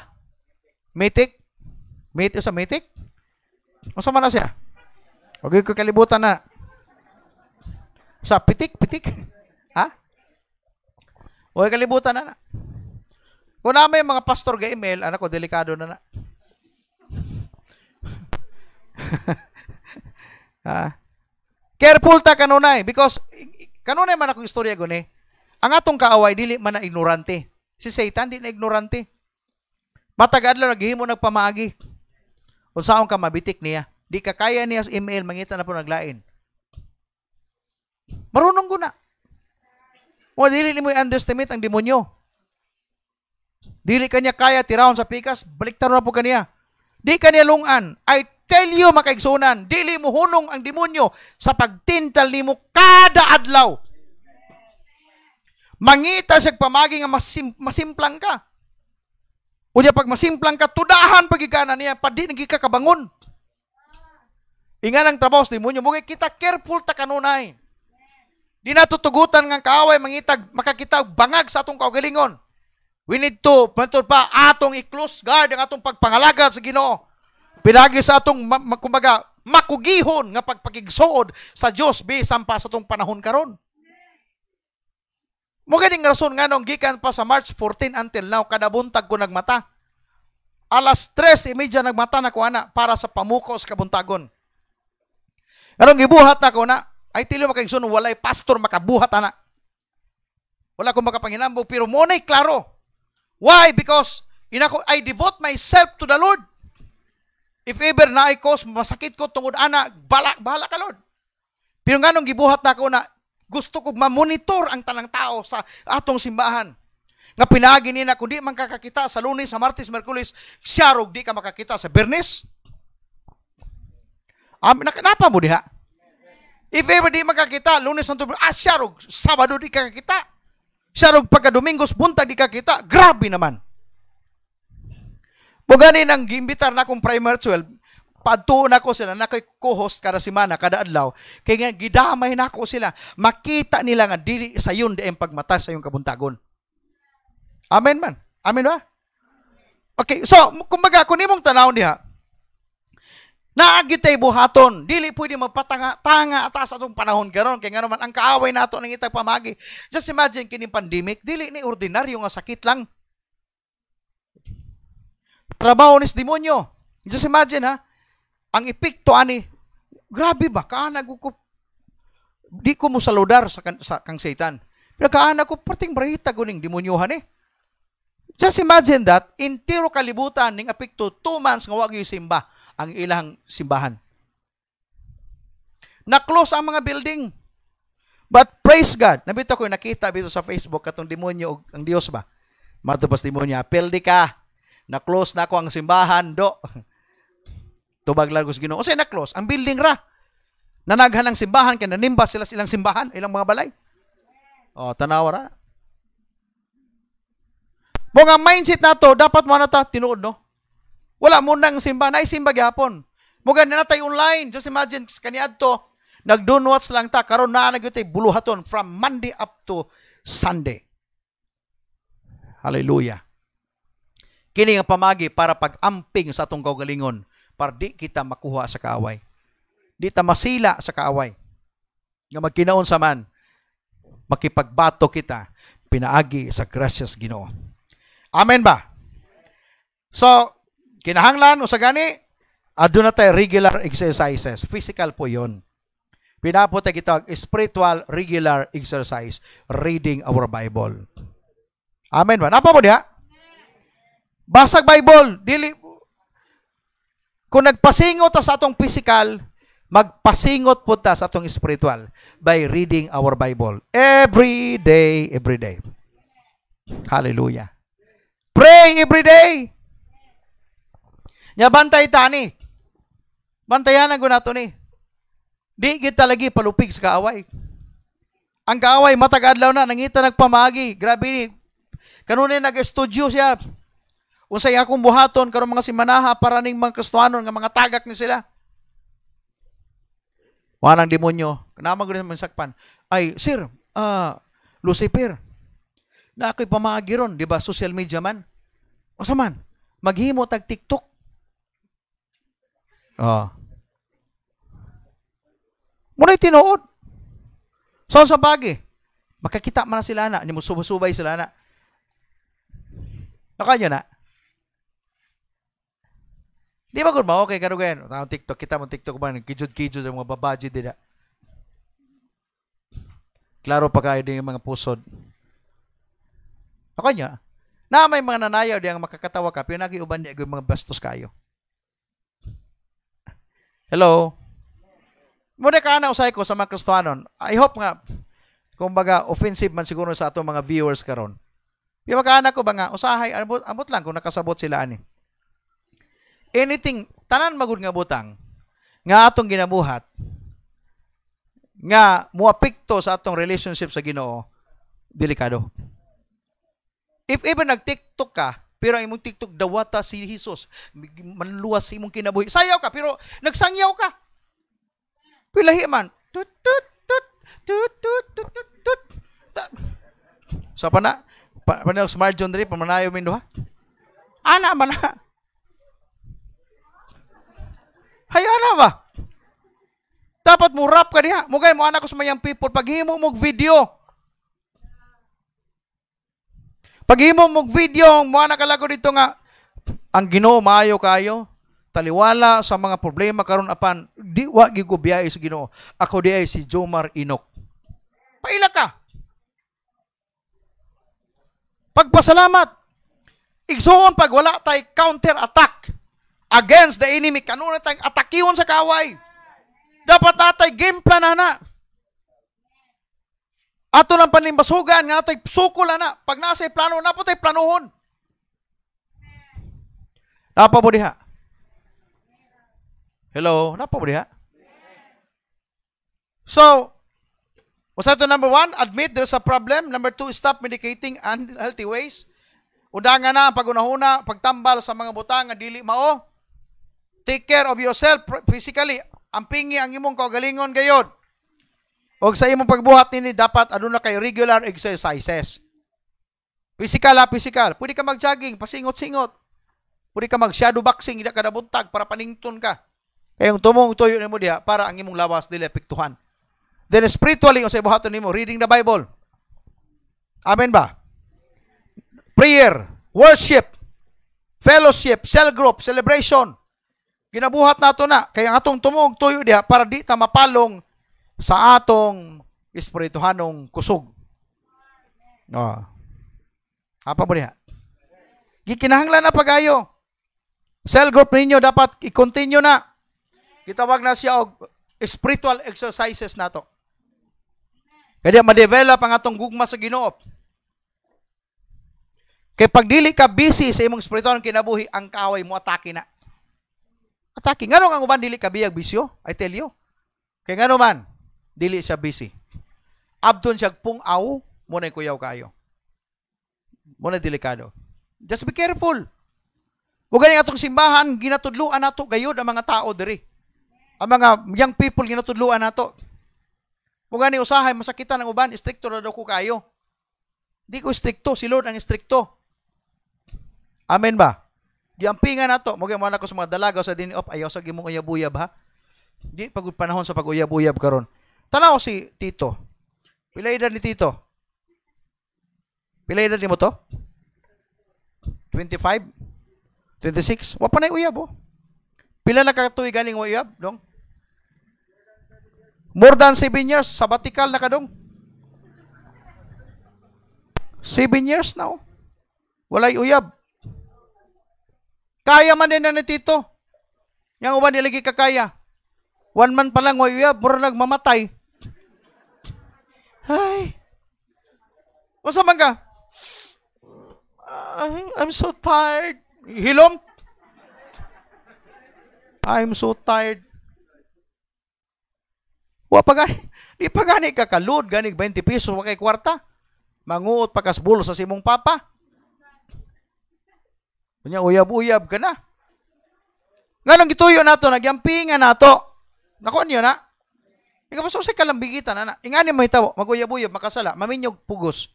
Mythic? Mythic sa Mythic? O sa man na siya? Okay ko kalibutan na. Sa pitik? Ha? Okay kalibutan na. Kung na may mga pastor ga email, anak ko, delikado na. Careful ta kanunay because kanunay man akong istorya guni. Ang atong kaaway dili man na ignorante. Si Satan di na ignorante. Matagad lang naghimo nagpamaagi. Unsaon ka mabitik niya? Di ka kaya niya sa email mangita na po naglain. Marunong guna. O dili mo i-underestimate ang demonyo. Dili kanya kaya tirawon sa pikas, baliktaron na po kaniya. Di kanya lungan. I tell you, makaigsunan, dili mo hunong ang demonyo sa pagtintal nimo kada adlaw. Mangita siya pamagi nga masimplang ka. O diya pag masimplang ka, tudahan pagigana niya, pa di nagikakabangon. Ingan ang trabaho sa demonyo, mga kita careful ta kanunay. Di natutugutan ng kaaway, mangitag, makakita bangag sa atong kaugalingon. We need to, pa, atong i-close guard ang atong pagpangalaga sa Ginoo. Pinagi sa atong, kumbaga, makugihon nga pagpakigsuod sa Diyos bisan pa sa atong panahon karon. Mga ding rason nga nung gikan pa sa March 14 until now, kada buntag ko nagmata. Alas 3:30 nagmata na ko ana para sa pamuko sa kabuntagon. Anong gibuhat na ko na, ay tilo makaigsoon, walay pastor makabuhat ana. Wala akong makapanginambog, pero muna'y klaro. Why? Because I devote myself to the Lord. If ever na ay cause, masakit ko tungod ana, bahala ka Lord. Pero nga nung gibuhat na ko na, gusto ko ma-monitor ang tanang tao sa atong simbahan. Nga pinagi nina, kung di man kakakita sa Lunes, sa Martes, Merkulis, siyarog di ka makakita sa Bernes. Napa mo diha? If ever di makakita, Lunes, Santo, siyarog, Sabado di ka kakita. Siyarog pagka-Domingos, buntag di ka kita. Grabe naman. Bugani nang giimbitar na akong primary 12, padtuon ako sila, nakay-co-host kada semana, kada adlaw, kaya nga gidamay na ako sila, makita nila nga dili sa yun di ang pagmata sa yung kabuntagon. Amen man. Amen ba? Okay, so, kumbaga, kung imong tanaw niya, naagit tayo buhaton, dili pwede magpatanga atas atong panahon karon kaya nga naman, ang kaaway nato ng itag pamagi. Just imagine kining pandemic, dili ni ordinaryo nga sakit lang. Trabaho ni demonyo. Just imagine ha, ang epekto ani, grabe ba, kaanag ko, di ko mo saludar sa kang Satan. Pero kaanag ko, parting brahita guning demonyohan eh. Just imagine that, intiro kalibutan ning epekto, 2 months nga wag yung simba, ang ilang simbahan. Na-close ang mga building. But praise God, nabito ko nakita bito sa Facebook, katong demonyo, ang Diyos ba? Matubas demonyo, apel di ka, na-close na ako ang simbahan, do. Tubag lang ko sa Ginoo. O say na-close, ang building ra. Nanaghan ng simbahan, kaya nanimba sila silang simbahan, ilang mga balay. O, tanawa ra. Mga mindset na to, dapat mo na ta, tinuod, no? Wala mo nang simbahan, ay simba gyapon. Mga na tayo online, just imagine, kaniad to, nag-downwatch lang ta, karon na nag-utay buluhaton from Monday up to Sunday. Hallelujah. Kini nga pamagi para pag-amping sa atong kaugalingon, para di kita makuha sa kaaway. Di ta masila sa kaaway. Nga magkinaon sa man, makipagbato kita, pinaagi sa gracias Ginoo. Amen ba? So, kinahanglan o sa gani, aduna tayo regular exercises. Physical po yon. Pinapo tayo kita spiritual regular exercise, reading our Bible. Amen ba? Napa mo diha? Basag Bible, dili. Kung nagpasingot ta sa atong physical, magpasingot po ta sa atong spiritual by reading our Bible. Every day, every day. Hallelujah. Pray every day. Nya bantay tani. Bantayan ang gunato ni. Di kita lagi palupig sa kaaway. Ang kaaway matag-adlaw na nangita nagpamagi. Grabe ni. Kanunay nag-studio siya. Unsay akong buhaton karon mga simanaha para ning mga Kristiyanon nga mga tagak ni sila. Wanang demonyo, kanama gud man sakpan. Ay, sir, Lucifer. Na ako'y pamaagi ron, di ba? Social media man. O saman, maghimo tag TikTok. Muna'y tinuod. So sa bagi, makakita man na sila na, ni mo subay sila na. Nakanyo na. Di ba kung okay ka rin? TikTok, kita mo TikTok ba? Kijud-kijud ang mga babaji din na. Klaro pa kayo din yung mga pusod. Nakanyo na may mga nanayaw di ang makakatawa ka, pero nakiuban di yung mga bastos kayo. Hello? Muna ka na usay ko sa mga Kristohanon. I hope nga, kung baga, offensive man siguro sa atong mga viewers karon. Yung magkaanak ko ba nga, usahay, abot lang kung nakasabot sila ani. Anything, tanan magud nga butang, nga atong ginabuhat, nga muapekto sa atong relationship sa Ginoo, delikado. If even nag-TikTok ka, pero imong TikTok dawata si Jesus, manluwas sa imong kinabuhi. Sayaw ka, pero nagsangyaw ka. Pilahi man. Tut, tut, tut, tut, tut, tut, tut, tut. So, panayok Smart John Dre, pamanayo min duha. Ana man na. Hayana ba? Dapat mo rap ka diha. Mugay mo anak ko sa mayang people, paghimo mo video. Paghimo mo video, mo anak kalago dito nga, ang Ginoo maayo kayo, taliwala sa mga problema karon apan, di wa gigo biyay sa Ginoo. Ako di ay si Jomar Inok. Paila ka. Pagpasalamat. Igsoon pag wala tay counter attack against the enemy, kanuna tay atakiyon sa kaway. Dapat natay game plan na. Ato lang panimbasugan nga natay sukol na. Pag nasa plano na po tay planuhon. Napa po diha? Hello, napa po diha? So, what's that number 1? Admit there's a problem. Number 2, stop medicating unhealthy ways. Udangan na ang pagunahuna, pagtambal sa mga butang nga dili mao. Take care of yourself physically. Ampingi ang imong kaugalingon gayod. O sa imong pagbuhat nini dapat aduna kay regular exercises. Physical. Pwede ka mag-jogging, pasingot-singot. Pwede ka mag-shadow boxing, hindi ka nabuntag para panington ka. Kaya yung tumong tuyo nimo diha para ang imong lawas dili apektuhan. Then spiritually, o sa ibuhaton nimo, reading the Bible. Amen ba? Prayer, worship, fellowship, cell group, celebration. Ginabuhat nato na. Kaya ang atong tumong tuyo diha para di ta mapalong sa atong espirituhanong kusog. Apa mo diha? Gikinahanglan na pagayo. Cell group ninyo dapat i-continue na. Gitawag na siya og spiritual exercises nato. Kaya ma-develop ang atong gugma sa Ginoo. Kaya pag dili ka busy sa imong spiritual kinabuhi, ang kaaway mo atake na. Atake. Ngano ang uban dili ka biyag bisyo? I tell you. Kaya ngano man, dili siya busy. Abdon siya pung-aw, muna kuyaw kayo. Muna delikado. Just be careful. Huwag ganing atong simbahan, ginatudluan nato gayod ang mga tao diri. Ang mga young people ginatudluan nato. Huwag ganing usahay, masakitan ang uban, istrikto na daw ko kayo. Di ko istrikto, si Lord ang istrikto. Amen ba? Giampingan nato, mo gyud ko sa mga dalaga sa dinhi op, ayaw sa gimong uyab-uyab ha. Di pagud panahon sa pag-uyab-uyab karon. Tanaw si Tito. Pila edad ni Tito? Pila edad nimo to? 25? 26? Wa pa na uyab oh. Pila na katuig galing uyab, dong? More than 7 years, sabbatical na ka dong. 7 years na oh. Walay uyab. Kaya man din na ni Tito. Yang uban nilagi kakaya. 1 month pa lang uyab, mura nagmamatay. Ay. Unsa man ka? I'm so tired. Hilom? I'm so tired. Wa pa gani, di pa gani ka kalud, gani 20 pesos wa kay kwarta. Manguot pa kasbulo sa simong papa. Kunya uyab-uyab ka na. Nganong gituyo nato, nagyampingan nato. Nako niyo na. Ikaw pa sa kalambigitan, ana. Ingani mo hitaw, maguyab-uyab, makasala, maminyog pugos.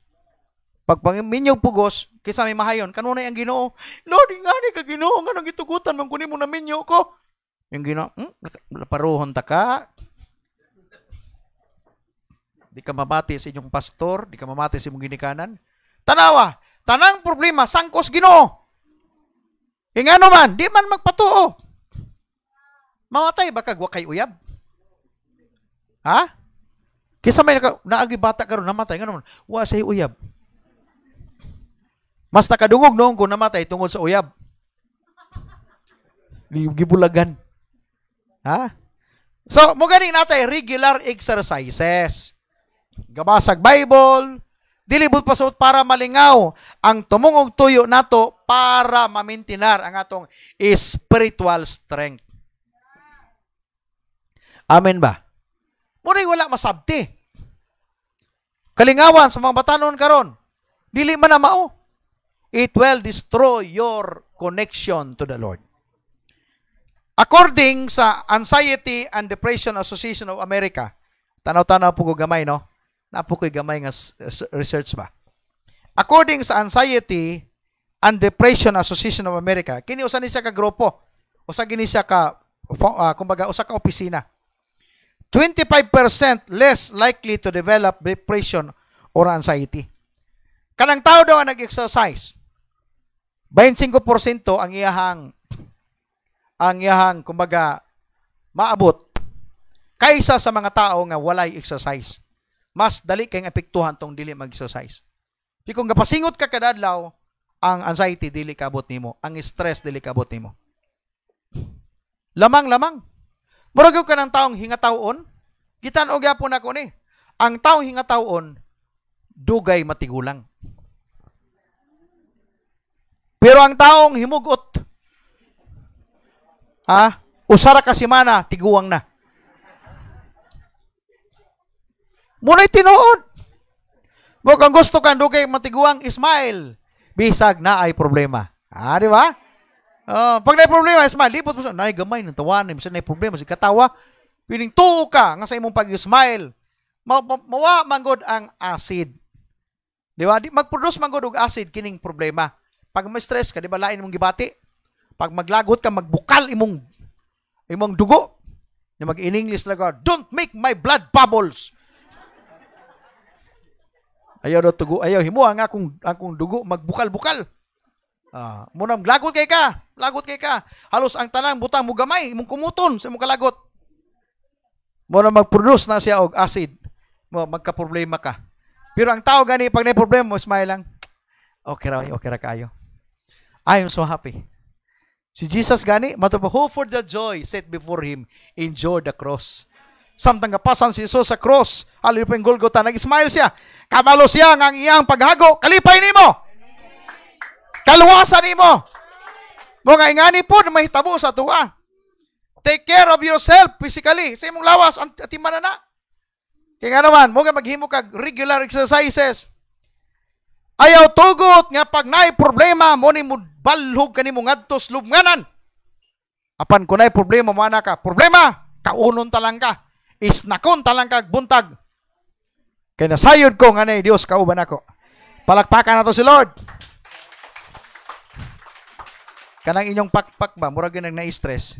Pag minyog pugos, kisa may mahayon, kanunay ang Ginoo. Lord, ingani ka Ginoo, nga nang itugutan, man kunin mo na minyo ko. Yung Ginoo, paruhon ta ka. Di ka mamati sa inyong pastor, di ka mamati sa inyong ginikanan. Tanawa, tanang problema, sangkos Ginoo. Ingano man, di man magpatuo. Mamatay ba kagwa kay uyab? Ha? Kisa may naagi bata karon namatay nga naman, wa say uyab. Mas nakadungog noon kung namatay tungod sa uyab. Gibulagan. Ha? So, mo ganing natay regular exercises. Gabasag Bible, dilibot pasot para malingaw ang tumungog tuyo nato para mamintinar ang atong spiritual strength. Amen ba? Muna wala masabti. Kalingawan sa mga batanon karon, dili man na mao. It will destroy your connection to the Lord. According sa Anxiety and Depression Association of America, tanaw-tanaw po ko gamay, no? Napo ko'y gamay nga research ba? According sa Anxiety and Depression Association of America, kini usa ni siya ka grupo, usa gini siya ka kumbaga usa ka opisina. 25% less likely to develop depression or anxiety. Kanang tao daw ang nag-exercise, 25% ang iyahang kumbaga maabot kaysa sa mga tao nga walay exercise. Mas dali kayong epektuhan tong dili mag-exercise. Di kung gapasingot ka kadadlaw, ang anxiety dili kaabot nimo, ang stress dili kaabot nimo. Lamang. Murag ka ng taong hingatawon, gitan-og gyapon ako ni. Ang taong hingatawon dugay matigulang. Pero ang taong himugot, usara ka simana, tiguang na. Muna'y tinuod. Kung gusto kang dugay matiguang, smile. Bisag na ay problema. Di ba? Pag na problema, smile. Lipot mo sa, nay gamay, nang tawanin. Bisa na problema, si katawa. Pining tuo ka, nga sa imong pag-smile. Mawa manggod ang acid. Di ba? Mag-produce manggod og acid, kining problema. Pag may stress ka, di ba, lain mong gibati. Pag maglagot ka, magbukal imong dugo. In English na ka, don't make my blood bubbles. Ayaw do tugo, ayaw himo ang akong dugo magbukal-bukal. Muna lagot kay ka. Halos ang tanang butang mo gamay, imong kumuton sa imong kalagot. Muna mag-produce na siya og acid. Magka-problema ka. Pero ang tao gani pag may problema mo, smile lang. Okay ra kayo. I am so happy. Si Jesus gani, who for the joy set before him endured the cross. Samtang kapasan si Jesus sa cross, halipin Golgotha, nag-smile siya. Kabalo siya ng iyang paghago. Kalipay nimo. Kaluwasan nimo. Mga ingani po na mahitabo sa tuwa. Take care of yourself physically. Sa imong lawas, atiman na. Kaya nga naman, mga maghimo kag regular exercises. Ayaw tugot nga pag naay problema, mo ni mo balhog kanimo ngadto sa lubnganan. Apan kung naay problema, mana ka. Problema, kaunon talang ka. Isnakon talang kag buntag. Kaya nasayod ko nga na Diyos kauban ako. Palakpakan na to si Lord. Kanang inyong pakpak ba? Murag yun ang na-stress.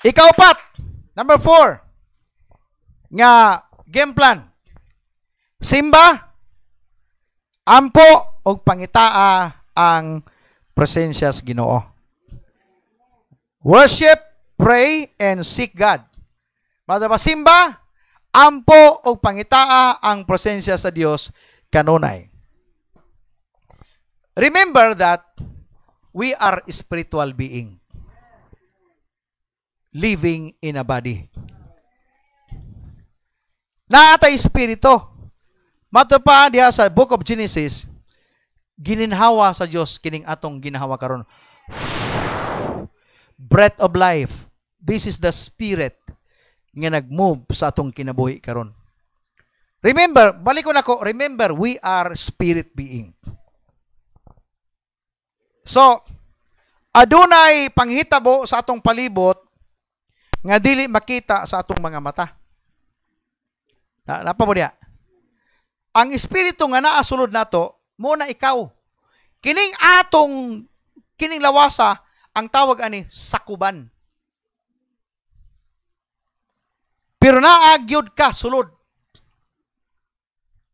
Ikaw pat. Number 4. Nga game plan. Simba, ampo, o pangitaa ang presensya sa Ginoo. Worship, pray, and seek God. Madaba simba, ampo o pangitaa ang presensya sa Dios kanunay. Remember that we are spiritual being living in a body. Naatay espiritu. Mato pa diha sa Book of Genesis, gininhawa sa Dios kining atong ginhawa karon. Breath of life. This is the spirit nga nag-move sa atong kinabuhi karon. Remember, balik ko nako, remember, we are spirit being. So, Adunay panghitabo sa atong palibot nga dili makita sa atong mga mata. Napa mo diya? Ang espiritu nga naa sulod nato mo na ikaw. Kining lawasa ang tawag ani sakuban. Pero naagyod ka sulod.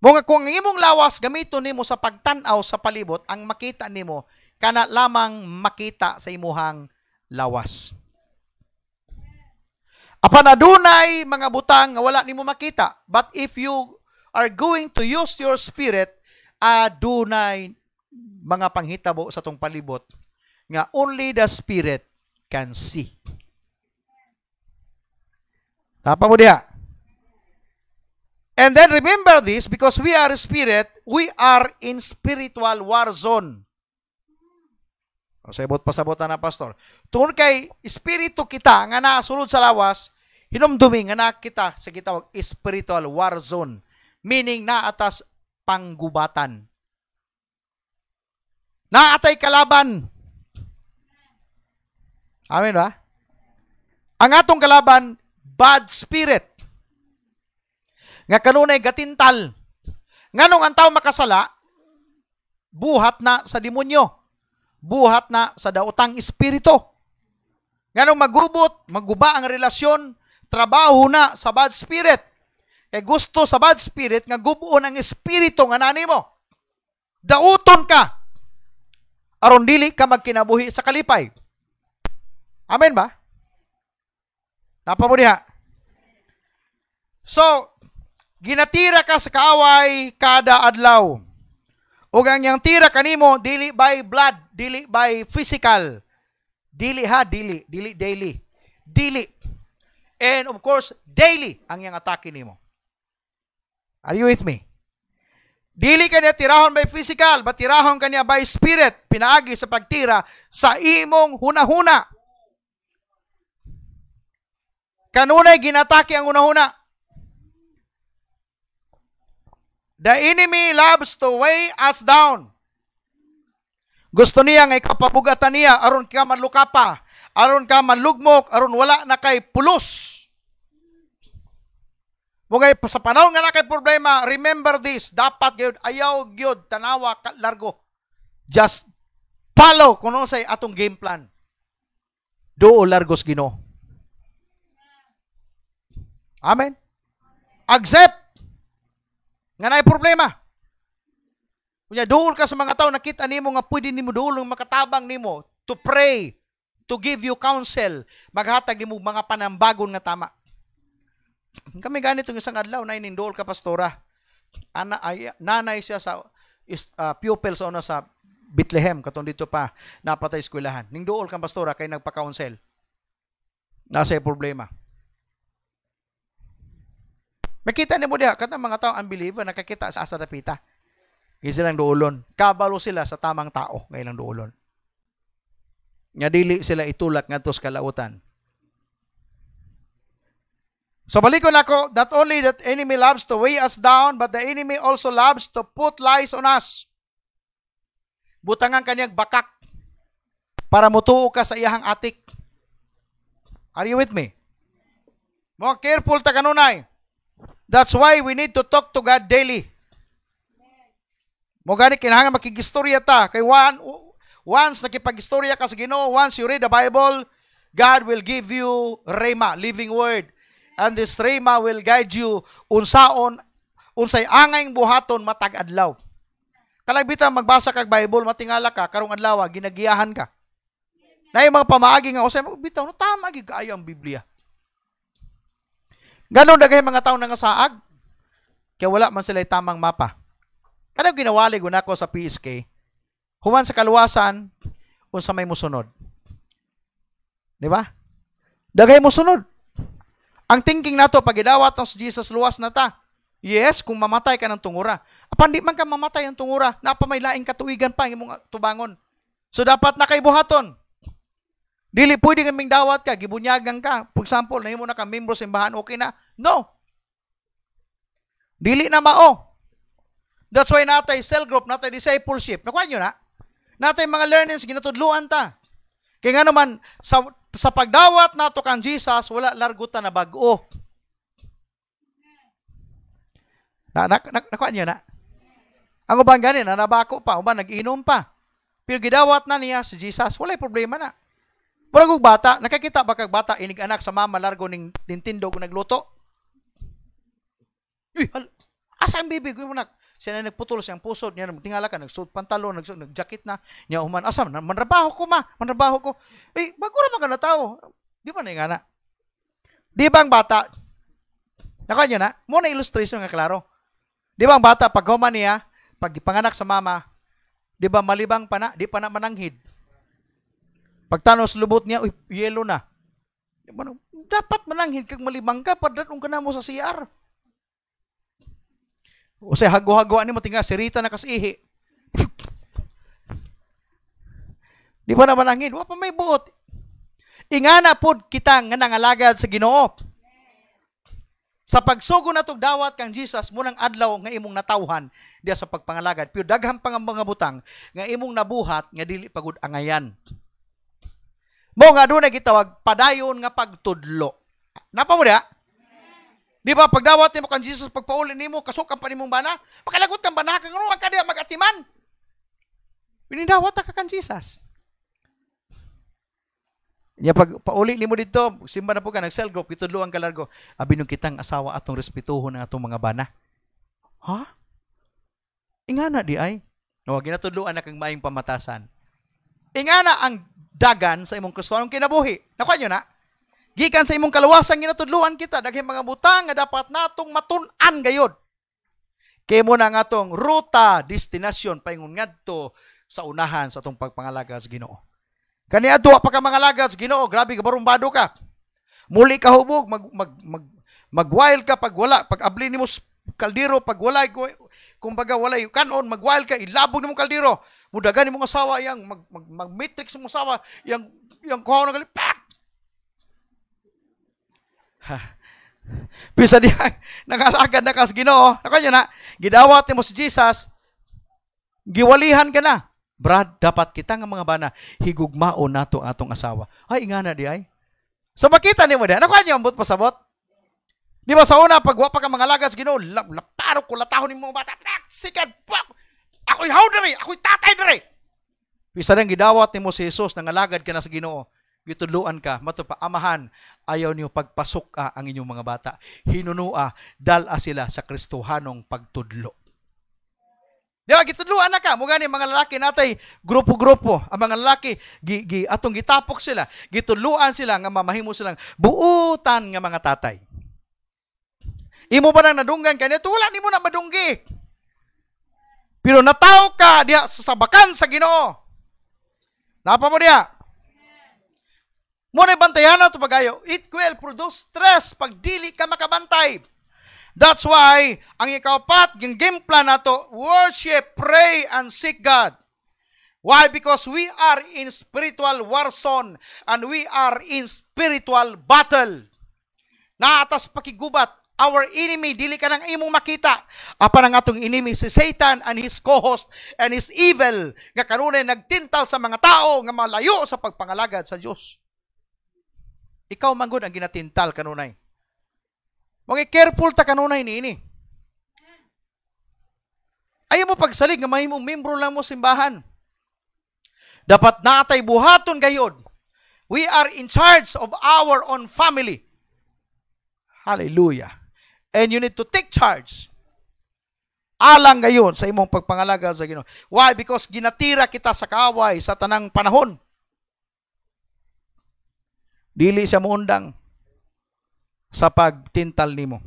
Mga kung imong lawas gamiton nimo sa pagtan-aw sa palibot, ang makita nimo kana lamang makita sa imuhang lawas. Apan adunay mga butang nga wala nimo makita, but if you are going to use your spirit, adunay mga panghitabo sa tong palibot nga only the spirit can see. Tapa mo diha. And then remember this, because we are spirit, we are in spiritual war zone. Sabot pasabotan na pastor. Tungod kay espiritu kita nga nasulod sa lawas, hinumdumi nga nakita sa gitawag spiritual war zone, meaning naatas panggubatan. Naatay kalaban. Amen ba? Ang atong kalaban, bad spirit. Nga kanunay gatintal. Nganong ang tao makasala, buhat na sa demonyo. Buhat na sa daotang espiritu. Nganong maguba ang relasyon, trabaho na sa bad spirit. Kay gusto sa bad spirit nga gubuon ang espiritu nga nani mo. Dauton ka. Aron dili ka magkinabuhi sa kalipay. Amen ba? Napa mo diha? So, ginatira ka sa kaaway kada adlaw. Ug ang yang tira kanimo dili by blood, dili by physical. Dili daily. Dili. And of course, daily ang yang atake nimo. Are you with me? Dili kanya tirahon by physical, but tirahon kanya by spirit, pinaagi sa pagtira sa imong hunahuna. Kanunay ginatake ang hunahuna. The enemy loves to weigh us down. Gusto niya nga ikapabugatan niya aron ka manlukapa, aron ka manlugmok, aron wala na kay pulos. Mugay sa panahon nga na kay problema, remember this, dapat gyud ayaw gyud tanawa ka largo. Just follow kuno say atong game plan. Duo largos Ginoo. Amen. Accept nga naay problema. Kunya duol ka sa mga tao, nakita nimo nga pwede nimo duol nga makatabang nimo to pray, to give you counsel, maghatag nimo mga panambagon nga tama. Kami ganito ng isang adlaw na ininduol ka pastora. Nanay siya sa pupil sa una sa Bethlehem, katong dito pa napatay eskwelahan. Ning duol ka pastora kay nagpa-counsel. Nasa problema. Makita niyo mo diha katong mga tao unbeliever nakakita sa asa dapita. Kaya silang duolon. Kabalo sila sa tamang tao kay lang duolon. Nga dili sila itulak ngadto sa kalautan. So balikon ako, not only that enemy loves to weigh us down, but the enemy also loves to put lies on us. Butangan kanyang bakak para mutuo ka sa iyahang atik. Are you with me? More careful ta kanunay. That's why we need to talk to God daily. Mo gani kinahanglan makigistorya ta kay once nakipag-istorya ka sa Ginoo, once you read the Bible, God will give you rhema, living word. And this rhema will guide you unsay angayng buhaton matag adlaw. Kalagbitan magbasa kag Bible, matingala ka karong adlaw ginagiyahan ka. Nay mga pamaagi nga usay bitaw no tama gyud kaayo ang Biblia. Ganon daghay mga tawo nangasaag kaya wala man sila tamang mapa. Ano ginawalig ko sa PSK? Human sa kaluwasan unsa may mosunod. Di ba? Daghay mosunod. Ang thinking nato pag idawat ng Jesus luwas na ta. Yes, kung mamatay ka ng tungura. Apan di man ka mamatay ng tungura, napa may laing katuigan pa imong tubangon. So dapat na kay buhaton. Dili pwede kaming dawat ka, gibunyagan ka. For example, nahimo na ka membro sa simbahan, okay na? No. Dili na mao. That's why natay cell group, natay discipleship. Nakuha nyo na? Natay mga learnings, ginatudluan ta. Kaya nga naman, sa pagdawat nato kang Jesus, wala largutan na bago. Nakuha niyo na? Ang uban ganin, nabako pa, uban nag-inom pa. Pero gidawat na niya si Jesus, wala problema na. Murag og bata, nakakita ba kag bata inig anak sa mama largo ning Nintendo kung nagluto? Uy, asa ang bibig mo nak? Siya na nagputol siyang pusod niya, tingala ka, nagsuot pantalon, nagjakit na, niya uman, asa, manrabaho ko ma, manrabaho ko. Eh, bago naman ka na tao. Di ba na yung anak? Di ba ang bata, nakuha nyo na, muna illustration nga klaro. Di ba ang bata, pag human niya, pag panganak sa mama, di ba malibang pa na, di pa na mananghid. Pagtanos lubot niya, uy, yelo na. Di ba, dapat mananghid kag malibang ka, padatong ka na mo sa CR. O say hago-hagoan ni mo tinga sirita na kasihi. Di ba naman angin? Wa pa may buot. Ingana pod kita nga nangalagad sa Ginoo. Sa pagsugo natog dawat kang Jesus munang adlaw nga imong natawhan diya sa pagpangalagad. Pero daghang pang mga butang nga imong nabuhat nga dili pagud angayan. Mo nga dunay gitawag padayon nga pagtudlo. Napa mo diha? Di ba, pagdawat ni mo kang Jesus, pagpauli ni mo, kasukan pa ni mong bana, makalagot kang bana, kang ano, ka diya mag-atiman. Pinidawat ka kang Jesus. Niya, pag pauli ni mo dito, simba na po ka, nag-cell group, itudluan ka largo, abinong kitang asawa atong respetuhon ng atong mga bana. Ha? Ingana di ay? O, ginatudluan na kang maing pamatasan. Ingana ang dagan sa imong Kristohanong kinabuhi. Nakuha nyo na? Gikan sa imong kaluwasan ginatudluan kita daghay mga butang nga dapat natong matun-an gayod. Kay mo na nga tong ruta, destinasyon paingon ngadto sa unahan sa atong pagpangalaga sa Ginoo. Kani adto pa ka mangalaga sa Ginoo, grabe ka barumbado ka. Muli ka hubog, mag-wild ka pag wala, pag abli nimo kaldero pag wala, kumbaga walay kanon, mag-wild ka, ilabog nimo kaldero. Mudagan nimo asawa yang mag-matrix mo asawa yang kuha na gali, Pisa diya, nangalagad na kas Ginoo. Nakuha na, gidawat mo si Jesus, giwalihan ka na. Brad, dapat kita nga mga bana, higugmao nato atong asawa. Ay, ingana di ay. So makita ni mo diya, nakuha niyo ang but pasabot? Di ba sa una, pag wapa ka mga lagad sa Ginoo, laparo ko, latahon ni mga bata, sikad, ako'y how dere, ako'y tatay dere. Pisa nang gidawat ni mo si Jesus, nangalagad ka na sa Ginoo. Gitudluan ka, matupa, amahan, ayaw niyo pagpasok ka ang inyong mga bata. Hinunua, dala sila sa Kristohanong pagtudlo. Di ba, gitudluan na ka. Mugani, mga lalaki natay, grupo-grupo. Ang mga lalaki, atong gitapok sila. Gitudluan sila, nga mamahimo silang buutan nga mga tatay. Imo ba nang nadunggan ka nito? Wala, ni mo na madunggi. Pero nataw ka diya sa sabakan sa Ginoo. Napa mo diya? Muna bantayan na ito pagayo. It will produce stress pag dili ka makabantay. That's why, ang ikaapat, yung game plan na to, worship, pray, and seek God. Why? Because we are in spiritual war zone and we are in spiritual battle. Naatas pakigubat, our enemy, dili ka nang imong makita. Apan ang atong enemy, si Satan and his co-host and his evil, nga kanunay nagtintal sa mga tao, nga malayo sa pagpangalagad sa Diyos. Ikaw manggod ang ginatintal kanunay. Mga careful ta kanunay niini. Ayaw mo pagsalig nga mahimong membro lang mo simbahan. Dapat natay buhaton gayod. We are in charge of our own family. Hallelujah. And you need to take charge. Alang gayon sa imong pagpangalaga sa Ginoo. Why? Because ginatira kita sa kaaway sa tanang panahon. Dili siya muundang sa pagtintal nimo.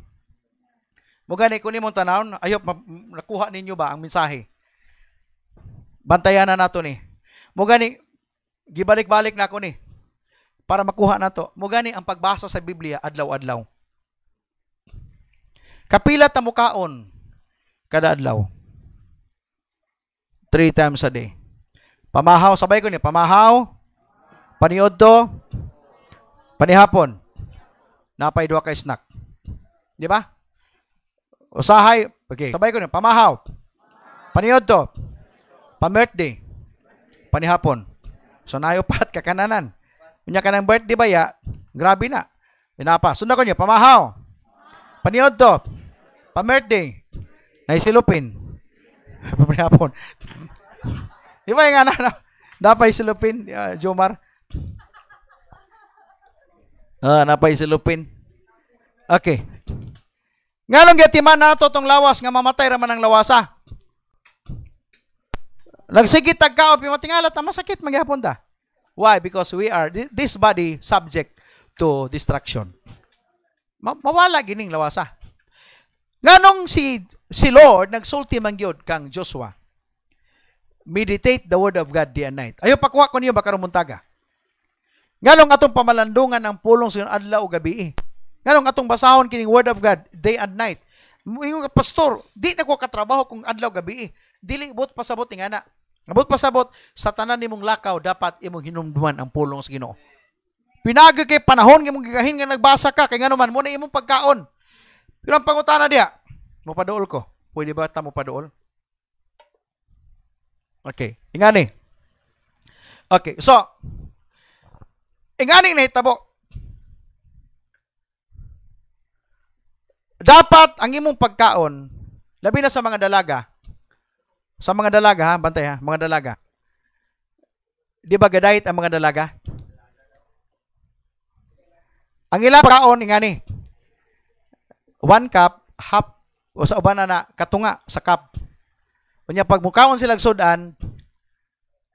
Mugani ko nimong tanawon, ayop nakuha ninyo ba ang mensahe? Bantayan na nato ni. Mugani gibalik-balik na ako ni para makuha nato. Mugani ang pagbasa sa Biblia adlaw-adlaw. Kapila ta mukaon kada adlaw. 3 times a day. Pamahaw, sabay ko ni, pamahaw, paniodto, panihapon, napay duha ka snack. Di ba? Usahay, okay. Sabay ko ni, pamahaw, paniodto, pa-birthday, panihapon, So nayupat kakananan. Unya ka ng birthday ba ya? Grabe na. Pinapa. Sundan ko niya, pamahaw. Paniod to. Pa-birthday. Naisilupin. Papayapon. Di ba yung anak? Napay silupin, Jomar? Napay silupin. Okay. Ngalong gatiman na nato tong lawas nga mamatay raman ang lawasa. Nagsigit tagkaop yung matingalat na masakit magyapon ta. Why? Because we are this body subject to destruction. Mawala gining lawasa. Nganong si Lord nagsulti man gyud kang Joshua. Meditate the word of God day and night. Ayo pakuha ko niyo baka rumuntaga. Nganong atong pamalandungan ang pulong sa adlaw o gabi. Nganong atong basahon kining word of God day and night. Ingon ka pastor, di na ko katrabaho kung adlaw gabi. Dili but pasabot nga na. Abot pasabot sa tanan nimong lakaw dapat imong hinumduman ang pulong sa Ginoo. Pinagi kay panahon nga imong gigahin nga nagbasa ka kay ngano man mo na imong pagkaon. Pero ang pangutana diya, mo paduol ko. Pwede ba ta mo paduol? Okay, ingani. Okay, so ingani nahitabo. Dapat ang imong pagkaon labi na sa mga dalaga. Sa mga dalaga, ha? Bantay ha, mga dalaga. Di ba gadayit ang mga dalaga? Ang ilang pagkaon, ingani. 1 cup, half, o sa uban na katunga sa cup. Kunya pag mukaon sila sudan,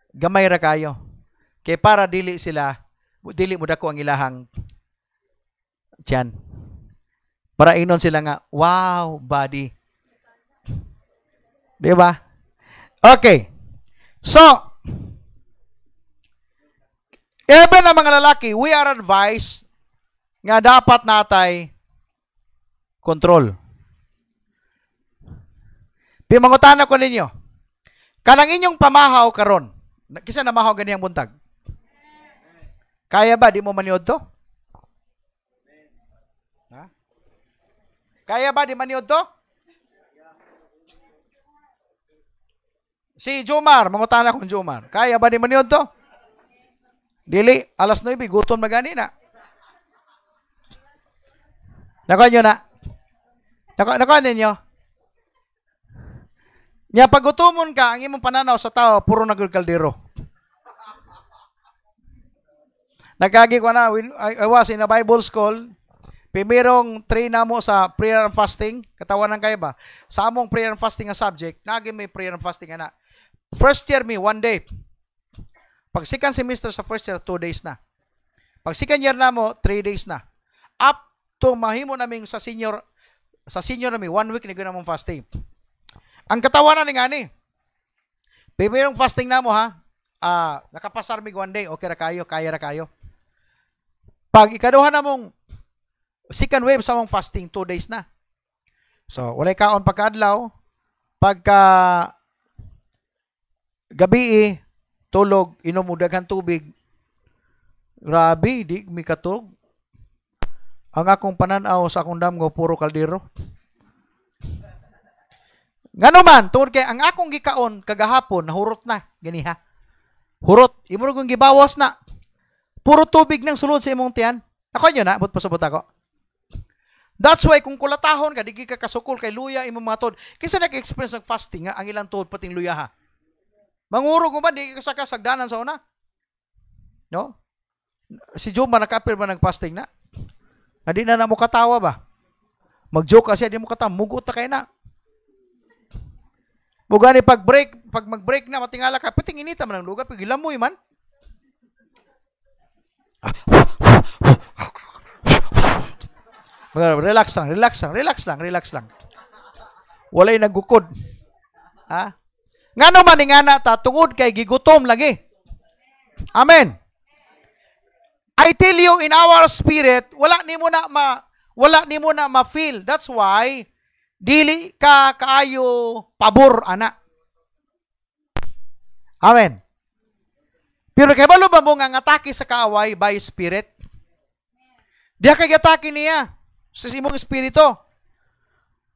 gamay ra kayo. Kaya para dili mo dako ang ilahang tiyan. Para inon sila nga, wow, body. Di ba? Okay. So, even ang mga lalaki, we are advised nga dapat natay control. Pimangutana ko ninyo, kanang inyong pamahaw karon, kisa namahaw ganiyang buntag? Kaya ba? Di mo maniod to? Ha? Kaya ba? Di maniod to? Si Jomar, mangutana kong Jomar. Kaya ba di maniod to? Dili, alas 9, gutom na gani na. Nakuha nyo na? Nakuha ninyo? Nga pag-gutomon ka, ang imong pananaw sa tao, puro nagkaldero. Nagkagi ko na, I was in a Bible school, pimirong train na mo sa prayer and fasting, katawanan kayo ba? Sa among prayer and fasting nga subject, naging may prayer and fasting na. First year me, 1 day. Pag second semester sa first year, 2 days na. Pag second year na mo, 3 days na. Up to mahimo naming sa senior namin, 1 week na gano'n mong fasting. Ang katawanan ni nga ni, pimirong fasting na mo ha, nakapasar mig 1 day, okay ra kayo, kaya ra kayo. Pag ikaduha na mong second wave sa mong fasting, 2 days na. So, walay kaon pagkaadlaw, pagka gabi, tulog, inom mo daghang tubig. Grabe, di mi katulog. Ang akong pananaw sa akong damgo, puro kaldero. Ngano man, tungod kay ang akong gikaon kagahapon, nahurot na. Ganiha. Hurot. Imo kong gibawas na. Puro tubig nang sulod sa imong tiyan. Ako nyo na, but pasabot ako. That's why kung kulatahon ka, di ka kasukol kay luya imong mga tod. Kaysa nag-experience ng fasting nga, ang ilang tod pating luya ha. Mangurog mo ba, di ka kasagdanan sa una? No? Si Joma nakapir ba ng-fasting na? Hindi na mo katawa ba? Mag-joke kasi, di mo katawa. Mugot na kayo na. Mugani pag mag-break na, matingala ka, pating inita man ang lugar, pagilam mo man. Relax lang. Walay nagukod. Ha? Ngano man ingana ta tungod kay gigutom lagi. Amen. I tell you in our spirit, wala nimo na ma-feel. That's why dili ka kaayo pabor ana. Amen. Pero kay balo ba mo nga atake sa kaaway by spirit? Diya kay atake niya sa imong espiritu.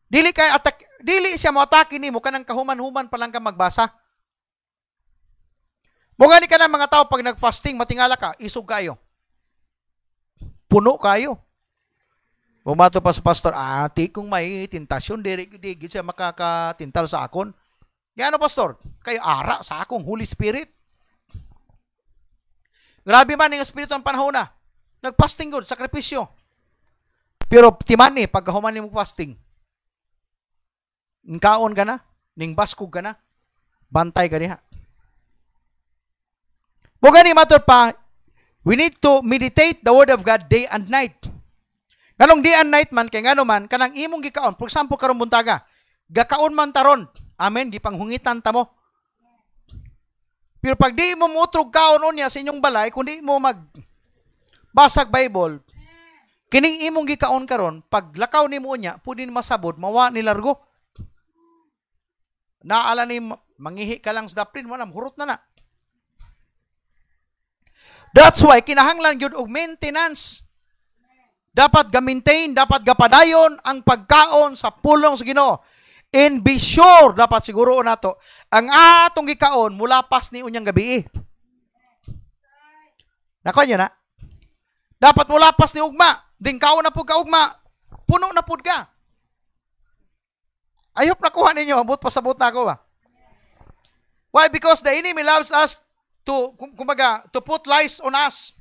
Dili siya mo atake nimo kanang kahuman-human pa lang ka magbasa. Mga ni ka na mga tao, pag nag-fasting, matingala ka, isog kayo. Puno kayo. Bumato pa sa pastor, kung may tentasyon, di siya makakatintal sa akon. Yan ano, pastor? Kayo ara sa akong Holy Spirit. Grabe man yung Espiritu ng panahon na. Nag-fasting good, sakripisyo. Pero timani, pagkahuman mo fasting, kaon ka na, ning baskog ka na, bantay ka niya. Buga ni matur pa, we need to meditate the Word of God day and night. Ganong day and night man, kay gano man, kanang imong gikaon. For example, karong buntaga, gakaon man taron. Amen, gipanghungitan ta mo. Pero pag di mo mutrog kaon unya sa inyong balay, kung di mo magbasag Bible, kining imong gikaon karon, pag lakaw ni mo unya, pwede masabod, mawa ni largo. Naala ni mangihi ka lang sa daprin, manam, hurot na na. That's why, kinahanglan yun og maintenance. Dapat ga-maintain, dapat gapadayon ang pagkaon sa pulong sa Ginoo. And be sure, dapat siguro nato, ang atong gikaon, mulapas ni unyang gabi. Nakuha nyo na? Dapat mulapas ni ugma. Ding kaon na po ka ugma. Puno na po ka. I hope nakuha ninyo. Abot pasabot na ako ba? Why? Because the enemy loves us to put lies on us.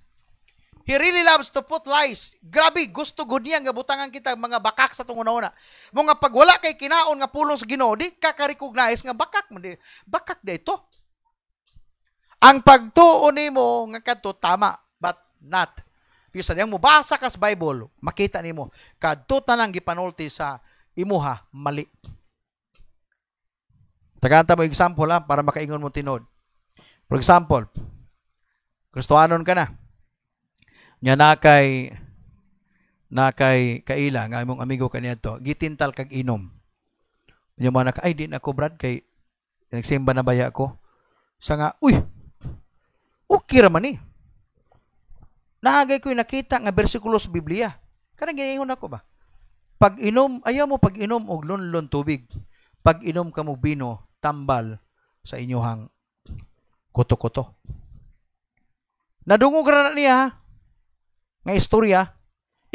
He really loves to put lies. Grabe, gusto good niya nga butangan kita mga bakak sa tong una-una. Mga pag wala kay kinaon nga pulong sa Ginoo, di ka ka-recognize nga bakak mo di. Bakak da ito. Ang pagtuon nimo nga kadto tama, but not. Bisa niyang mubasa ka sa Bible, makita nimo kadto tanang gipanulti sa imuha mali. Tagaanta mo example para makaingon mo tinod. For example, Kristohanon ka na. Nya nakay kaila nga imong amigo kaniadto gitintal kag inom. Nya man ay di na ko brad kay nagsimba na baya ko. Sa nga okay ra man ni. Naagay ko nakita nga bersikulo sa Biblia. Kanang ginaingon ako ba? Pag inom, ayaw mo pag inom og lunlon tubig. Pag inom ka mo bino, tambal sa inyohang kuto-kuto. Nadungog ra na niya nga istorya,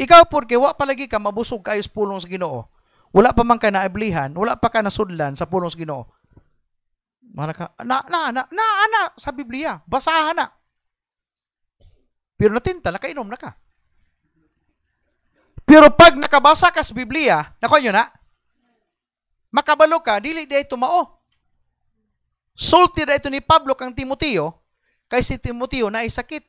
ikaw porque wa palagi ka mabusog kayo sa pulong sa Ginoo. Wala pa man ka naablihan, wala pa ka nasudlan sa pulong sa Ginoo. Manaka na sa Biblia, basahan na. Pero natintal, nakainom na ka. Pero pag nakabasa ka sa Biblia, nakuha nyo na, makabalo ka, dili di ito mao. Sulti na ito ni Pablo kang Timoteo, kay si Timoteo na isakit.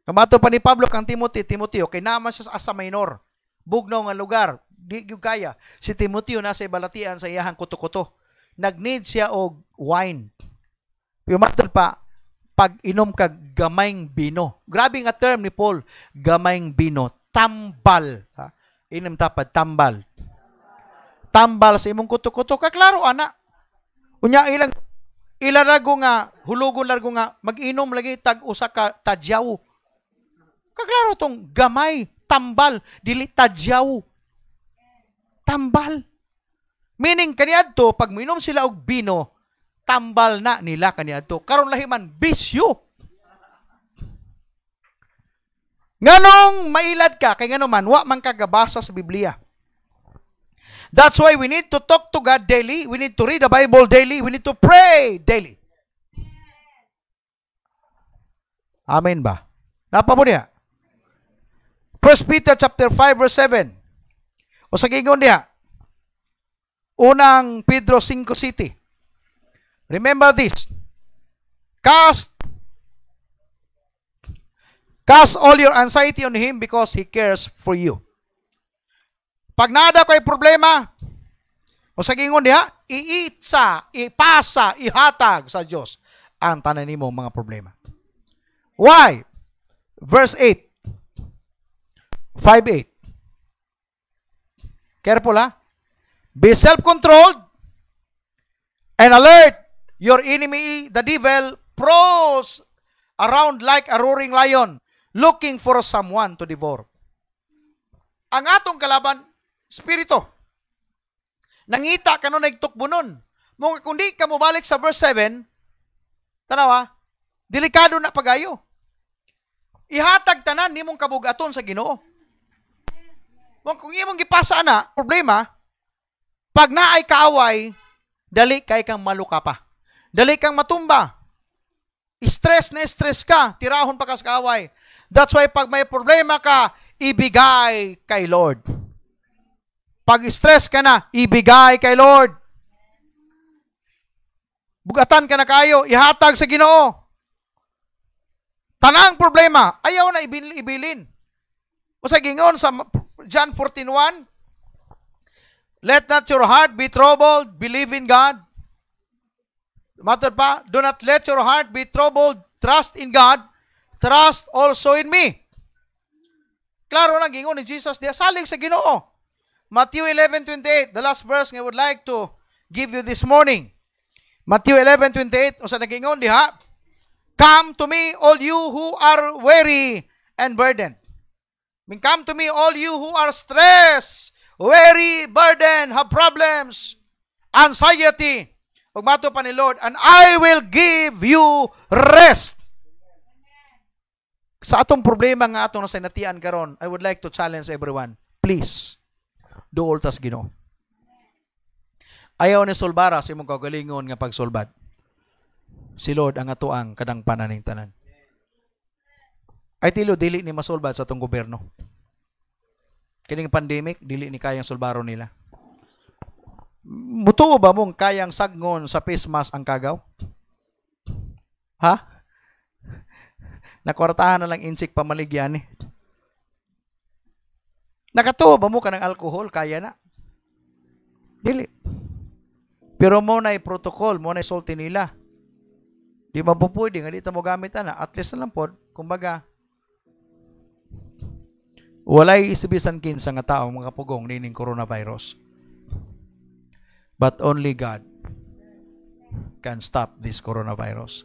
Kamato pa ni Pablo kang Timoteo, kay naman siya sa Asa Minor, bugnaw nga lugar, di kaya. Si Timoteo nasa ibalatian sa iyahang kuto-kuto. Nag-need siya og wine. Pero matod pa, pag inom ka gamayng bino. Grabe nga term ni Paul, gamayng bino. Tambal. Ha? Inom tapad, tambal. Tambal sa imong kuto-kuto. Kaklaro, anak. Unya ilang largo nga, hulugon largo nga, mag-inom lagi tag-usa ka tadyaw. Kaklaro tong gamay, tambal, dili tadyaw. Tambal. Meaning, kaniadto, pag minom sila og bino, tambal na nila kaniadto. Karon lahiman, bisyo. Nganong mailad ka, kay ngano man, wa man kagabasa sa Biblia. That's why we need to talk to God daily. We need to read the Bible daily. We need to pray daily. Amen ba? Napa mo niya? 1 Peter chapter 5 verse 7. O sa gingon niya, unang Pedro 5:7. Remember this. Cast all your anxiety on Him because He cares for you. Pag nada ko'y problema, o sa gingon diha, ipasa, ihatag sa Diyos ang tanan nimo mga problema. Why? Verse 8. 5:8. Careful ha. Be self-controlled and alert. Your enemy, the devil, prowls around like a roaring lion, looking for someone to devour. Ang atong kalaban, spirito. Nangita ka nun nagtukbo nun. Kung di ka mobalik sa verse 7, Tanawa, delikado na pagayo. Ihatag tanan nimong kabugaton sa Ginoo. Kung imong gipasa na problema, pag naay kaaway, dali kay kang maluka pa. Dali kang matumba. Stress na stress ka, tirahon pa ka sa kaaway. That's why pag may problema ka, ibigay kay Lord. Pag stress ka na, ibigay kay Lord. Bugatan ka na kayo, ihatag sa Ginoo. Tanang problema, ayaw na ibilin. O sa gingon sa John 14:1, let not your heart be troubled, believe in God. Matod pa, do not let your heart be troubled, trust in God, trust also in me. Klaro na gingon ni Jesus diya, salig sa Ginoo. Matthew 11:28, the last verse I would like to give you this morning. Matthew 11:28, o sa nagingon diha, come to me all you who are weary and burdened. Come to me all you who are stressed, weary, burdened, have problems, anxiety. Ug mato pa ni Lord, and I will give you rest. Sa atong problema nga atong nasinatian karon, I would like to challenge everyone. Please, do all tas Ginoo. Ayaw ni sulbara sa imong kagalingon nga pagsulbad. Si Lord ang atuang kadang pananing tanan. Ay tilo, dili ni masulbad sa atong gobyerno. Kining pandemic, dili ni kayang sulbaro nila. Mutuo ba mong kayang sagnon sa face mask ang kagaw? Ha? Nakwartahan na lang insik pamaligyan eh. Nakatuo ba mo ka ng alcohol? Kaya na. Dili. Pero mo na protocol, mo na sulti nila. Di ba po pwede nga dito mo gamit na. At least na lang po, kumbaga, walay isibisan kinsa nga tao mga pugong nining coronavirus. But only God can stop this coronavirus.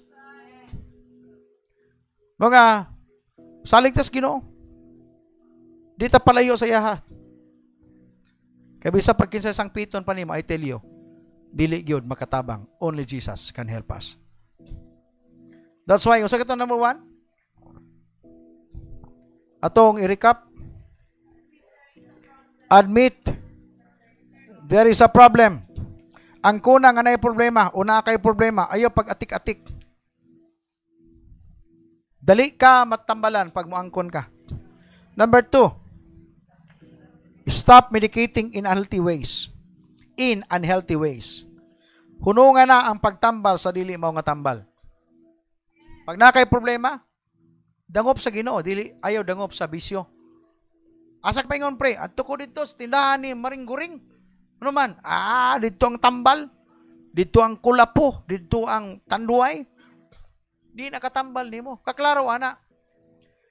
Mga saligtas Ginoo. Di ta palayo sa yaha. Kaya bisa pag kinsa sang piton pa nimo, I tell you, dili gyud makatabang. Only Jesus can help us. That's why, yung sakit number 1, atong i-recap, admit there is a problem. Ang kuna nga na problema, una kay problema, ayaw pag-atik-atik. Dali ka matambalan pag muangkon ka. Number 2, stop medicating in unhealthy ways. In unhealthy ways. Hunungan na ang pagtambal sa dili mao nga tambal. Pag na kay problema, dangop sa Ginoo, dili ayaw dangop sa bisyo. Asak pa ingon pre, adto ko dito sa tindahan ni maring-guring. Ano man? Dito ang tambal, dito ang kulapo, dito ang tanduay. Di nakatambal nimo. Kaklaro ana.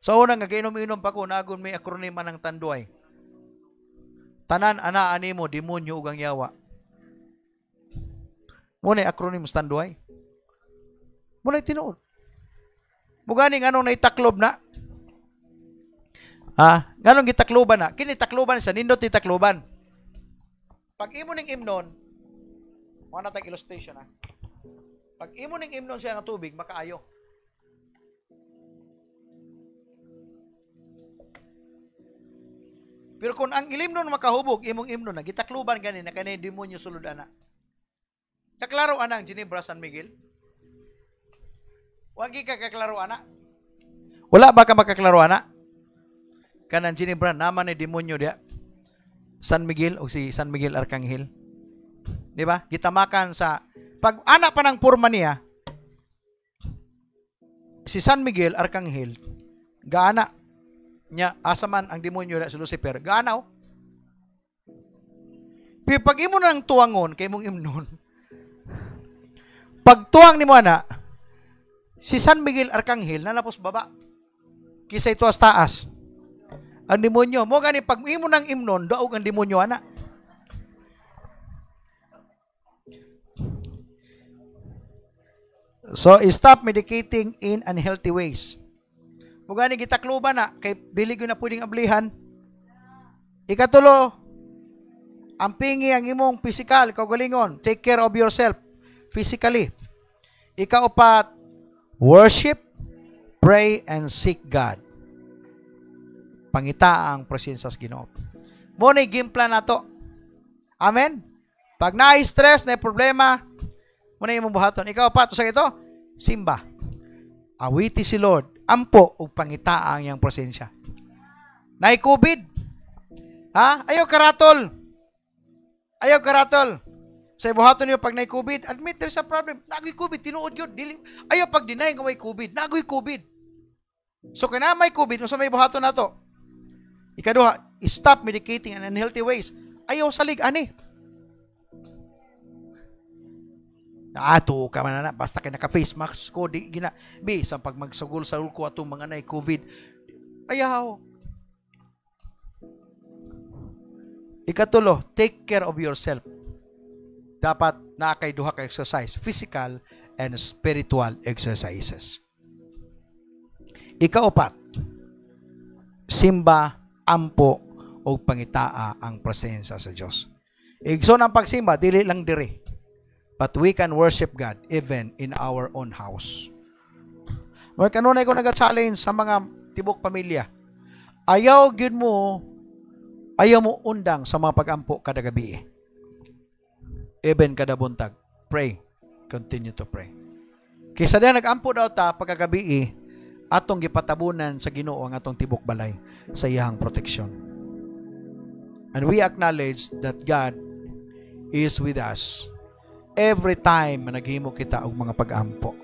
Sa unang nga kainom-inom pa ko, nagon may akronima ng tanduay. Tanan anaan nimo demonyo ug ang yawa. Mo na acronym sa tanduay. Mo na tinuod. Muganing anong naitaklob na? Ganong gitakloban na? Kinitakloban siya, nindot ni takloban. Pag imo ning imnon, mga natag illustration ha. Pag imo ning imnon siya ng tubig, makaayo. Pero kung ang ilimnon makahubog, imong imnon na, gitakloban gani na kanay demonyo sulod ana. Kaklaro ana ang Ginebra San Miguel? Wagi ka kaklaro ana? Wala ba ka makaklaro ana? Kanang Ginebra naman ni demonyo dia. San Miguel o si San Miguel Arcangel. Di ba? Gitamakan sa pag anak pa ng purma niya, si San Miguel Arcangel, gaana niya asaman ang demonyo na si Lucifer, gaanaw. Pero pag imo nang tuwangon kay mong imnon, pag tuwang nimo ana, si San Miguel Arcangel nanapos baba. Kisa ito as taas. Ang demonyo, mo gani pag imo nang imnon, daog ang demonyo ana. So, stop medicating in unhealthy ways. Mo gani gitakloban na kay dili gyud na pwedeng ablihan. Ikatulo, ampingi ang imong physical kaugalingon. Take care of yourself physically. Ikaupat, Worship, pray, and seek God. Pangita ang presensya sa Ginoo. Mo na gimplan nato. Amen? Pag na-stress, na problema, mo na imong buhaton. Ikaw pa, to sa ito, simba. Awiti si Lord, ampo ug pangita ang iyang presensya. Na-COVID. Ha? Ayaw karatol. Ayaw karatol. Sa buhaton niyo pag na-COVID, admit there's a problem. Nagoy COVID, tinuod yun. Ayaw pag deny nga may COVID. Nagoy COVID. So, kaya may COVID, kung sa may buhaton na to, ikaduha, stop medicating in unhealthy ways. Ayaw salig, ani. Ato ka man na, basta kay naka-face mask ko, di gina, bisang pag magsagol-sagol ko atong mga na-COVID, ayaw. Ikatulo, take care of yourself. Dapat na kay duha ka exercise, physical and spiritual exercises. Ikaapat, simba, ampo, o pangitaa ang presensya sa Diyos. Igsoon ang pagsimba, dili lang diri. But we can worship God even in our own house. Mga kanunay ko nag-challenge sa mga tibok pamilya. Ayaw mo undang sa mga pag-ampo kada gabi. Even kada buntag. Pray. Continue to pray. Kaysa diyan nag-ampo daw ta pagkagabi, atong gipatabunan sa Ginoo ang atong tibok balay sa iyang protection. And we acknowledge that God is with us every time na naghimo kita og mga pag-ampo.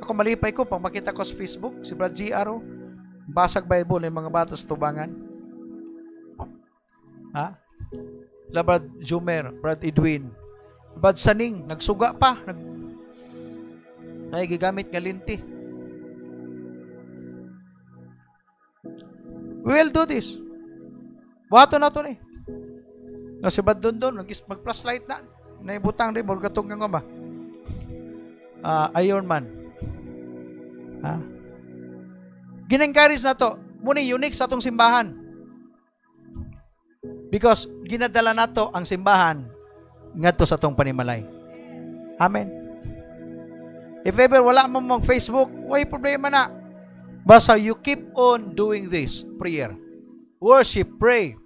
Ako malipay ko pag makita ko sa Facebook si Brad G.R. basag Bible ng mga bata sa tubangan. Ha? Brad Jumer, Brad Edwin, Brad Saning, nagsuga pa, nagigamit nga linti. We will do this. Buhato na ito ni. Kasi bad doon, mag-plus light na. Naibutang rin, morgatong nga ba? Iron Man. Ginencourage na to. Muna unique sa itong simbahan. Because ginadala na to ang simbahan ngadto sa itong panimalay. Amen. If ever wala mo mong Facebook, way problema na. Basta you keep on doing this prayer. Worship, pray,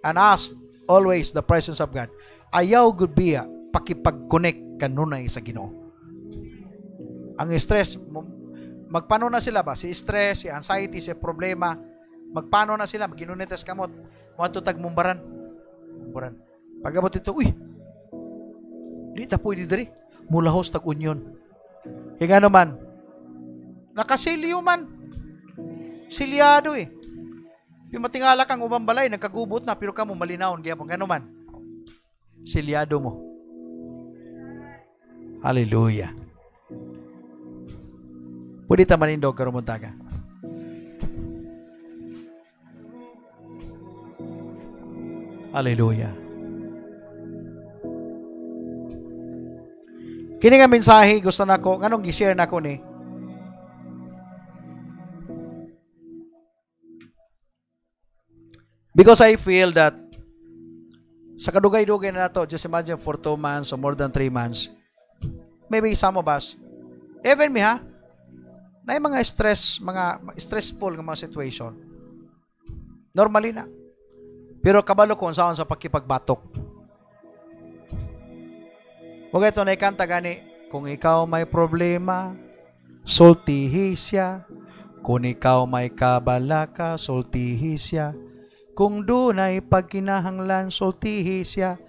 and ask always the presence of God. Ayaw gud biya pakipag-connect kanunay sa Ginoo. Ang stress, magpano na sila ba? Si stress, si anxiety, si problema, magpano na sila? Maginunites kamot. Mga tutag mumbaran. Pagabot ito, uy, di ta pwede diri. Mulahos tag union. Kaya nga naman, nakasilyo man. Silyado eh. Yung matingala kang ubang balay, nagkagubot na, pero kamo malinawon, kaya mo, gano'n man. Silyado mo. Hallelujah. Pwede tamanindog karumuntaga. Hallelujah. Kini nga mensahe, gusto na ko, anong gi-share na ko ni? Because I feel that sa kadugay-dugay na nato, just imagine for 2 months or more than 3 months, maybe some of us, even me na yung mga stressful ng mga situation. Normally na. Pero kabalo ko saan sa pagkipagbatok. Huwag ito na ikanta gani, kung ikaw may problema, sultihi siya. Kung ikaw may kabalaka, sultihi siya. Kung dunay pagkinahanglan, sultihi siya.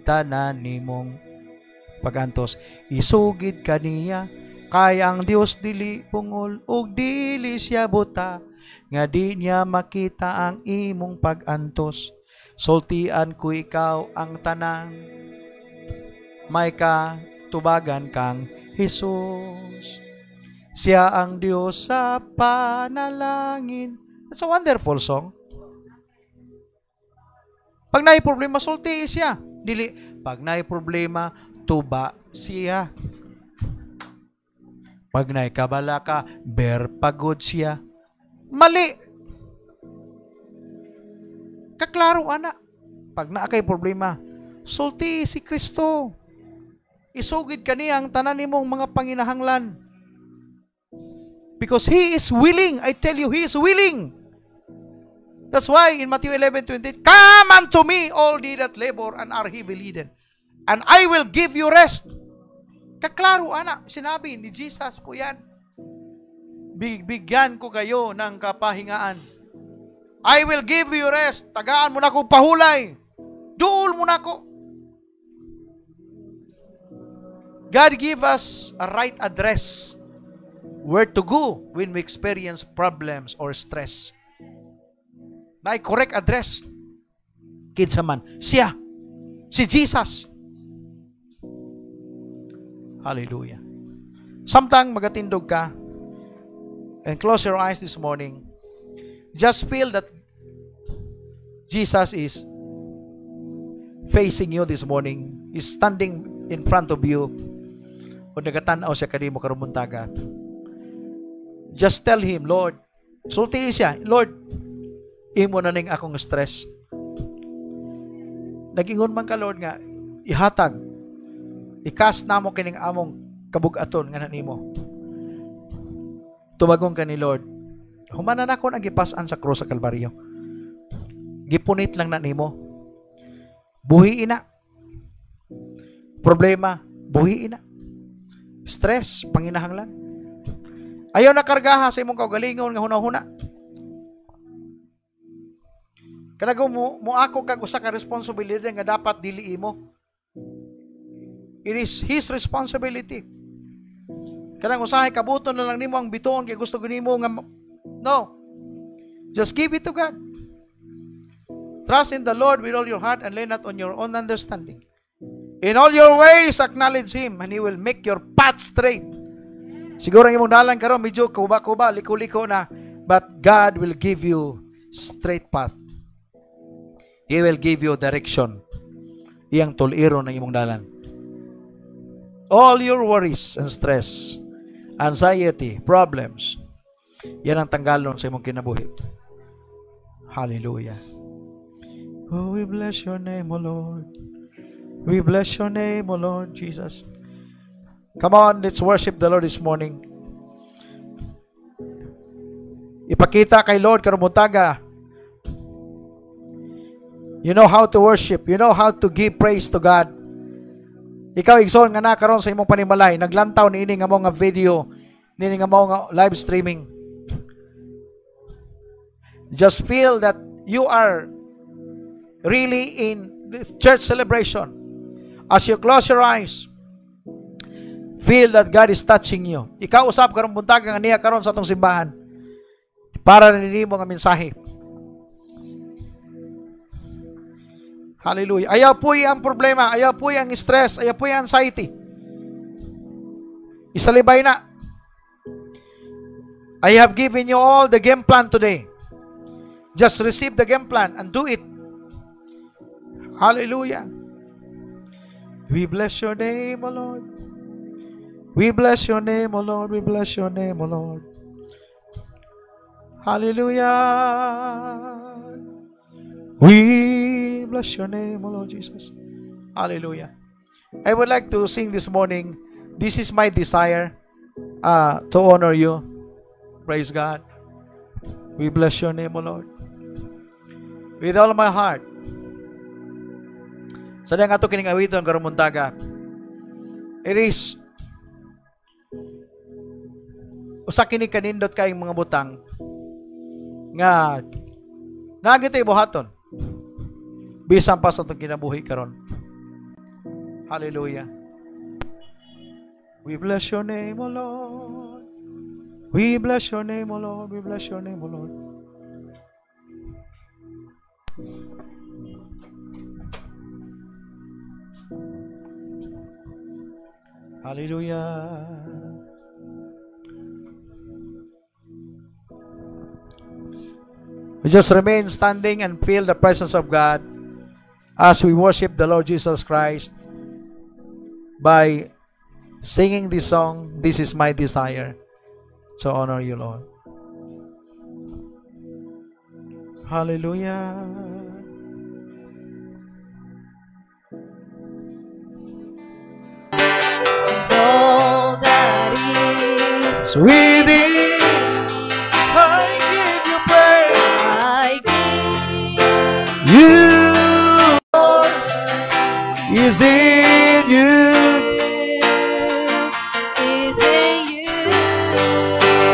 Tanan nimong pagantos, isugid kaniya. Kaya ang Dios dili pungol, ug dili siya buta, nga di niya makita ang imong pagantos. Sultian ko ikaw ang tanan, may katubagan kang Jesus. Siya ang Diyos sa panalangin. That's a wonderful song. Pag naay problema, sulti siya. Dili, pag naay problema, tuba siya. Pag naay kabalaka, berpagod siya. Mali. Kaklaro, ana. Pag naakay problema, sulti si Kristo. Isugid kaniya ang tanan nimong mga panginahanglan. Because He is willing. I tell you, He is willing. That's why in Matthew 11:28, come unto me, all ye that labor and are heavy laden, and I will give you rest. Kaklaro, anak, sinabi ni Jesus po yan. Bigyan ko kayo ng kapahingaan. I will give you rest. Tagaan mo na ko pahulay. Duol mo na ko. God give us a right address where to go when we experience problems or stress. Na correct address. Kinsa man. Siya. Si Jesus. Hallelujah. Samtang magatindog ka and close your eyes this morning, just feel that Jesus is facing you this morning. He's standing in front of you. O nagatanaw siya kanimo karumuntaga. Just tell Him, Lord, sulti siya, Lord, imo na ning akong stress. Nagingon man ka, Lord, nga, ihatag, ikas na mo kining among kabugaton nga nanimo. Tumagong ka ni Lord, humanan ako ang gipasan sa krus sa Kalbaryo. Gipunit lang na nimo. Buhi ina. Problema, buhi ina. Stress, panginahanglan. Ayaw na kargaha sa imong kaugalingon nga hunahuna. Kanago mo ako kag usa ka responsibilidad nga dapat dili mo. It is His responsibility. Kanang usahay kabuton na lang nimo ang bituon kay gusto nimo nga no. Just give it to God. Trust in the Lord with all your heart and lean not on your own understanding. In all your ways acknowledge Him and He will make your path straight. Siguro ang imong dalan karon medyo kuba-kuba, liko-liko na, but God will give you straight path. He will give you direction. Iyang tuliro ng imong dalan. All your worries and stress, anxiety, problems, yan ang tanggalon sa imong kinabuhi. Hallelujah. Oh, we bless your name, O Lord. We bless your name, O Lord Jesus. Come on, let's worship the Lord this morning. Ipakita kay Lord karumuntaga. You know how to worship. You know how to give praise to God. Ikaw igsoon nga na karon sa imong panimalay, naglantaw niini nga mo nga video, niini nga mo nga live streaming. Just feel that you are really in church celebration. As you close your eyes, feel that God is touching you. Ikaw usab karon buntag nga niya karon sa atong simbahan para ninimo nga mensahe. Hallelujah. Ayaw po ang problema, ayaw po ang stress, ayaw po ang anxiety. Isalibay na. I have given you all the game plan today. Just receive the game plan and do it. Hallelujah. We bless your name, O Lord. We bless your name, O Lord. We bless your name, O Lord. Hallelujah. We bless your name, O Lord Jesus. Hallelujah. I would like to sing this morning, This is my desire, to honor you. Praise God. We bless your name, O Lord. With all my heart. Sa dang ato kining awiton karon muntaga. It is usa kini kanindot kayong mga butang nga nagitay buhaton. Bisan pa sa itong kinabuhi karon. Hallelujah. We bless your name, O Lord. We bless your name, O Lord. We bless your name, O Lord. Hallelujah. We just remain standing and feel the presence of God as we worship the Lord Jesus Christ by singing this song, This is my desire, to honor you, Lord. Hallelujah. All that is Within is in you. Is in you.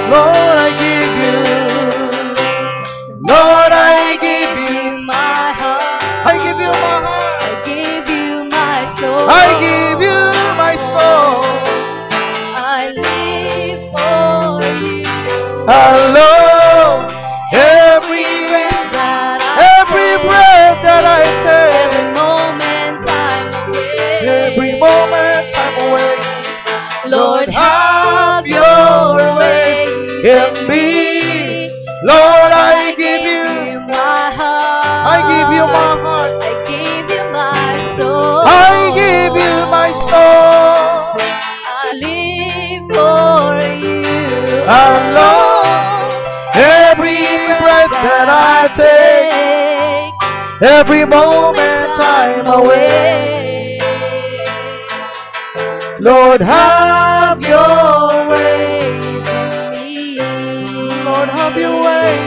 Lord, I give you. Lord, I give you. My heart. I give you my heart. I give you my soul. I give you my soul. I live for you. Alone, every That breath that I take, every moment I'm away. every moment I'm away. Lord, have your way in me. Lord, I give you. my heart. I give you my heart. I give you my soul. I give you my soul. I live for you. Alone, every breath that I take, every moment I'm away. Lord, have your way. Lord, have your way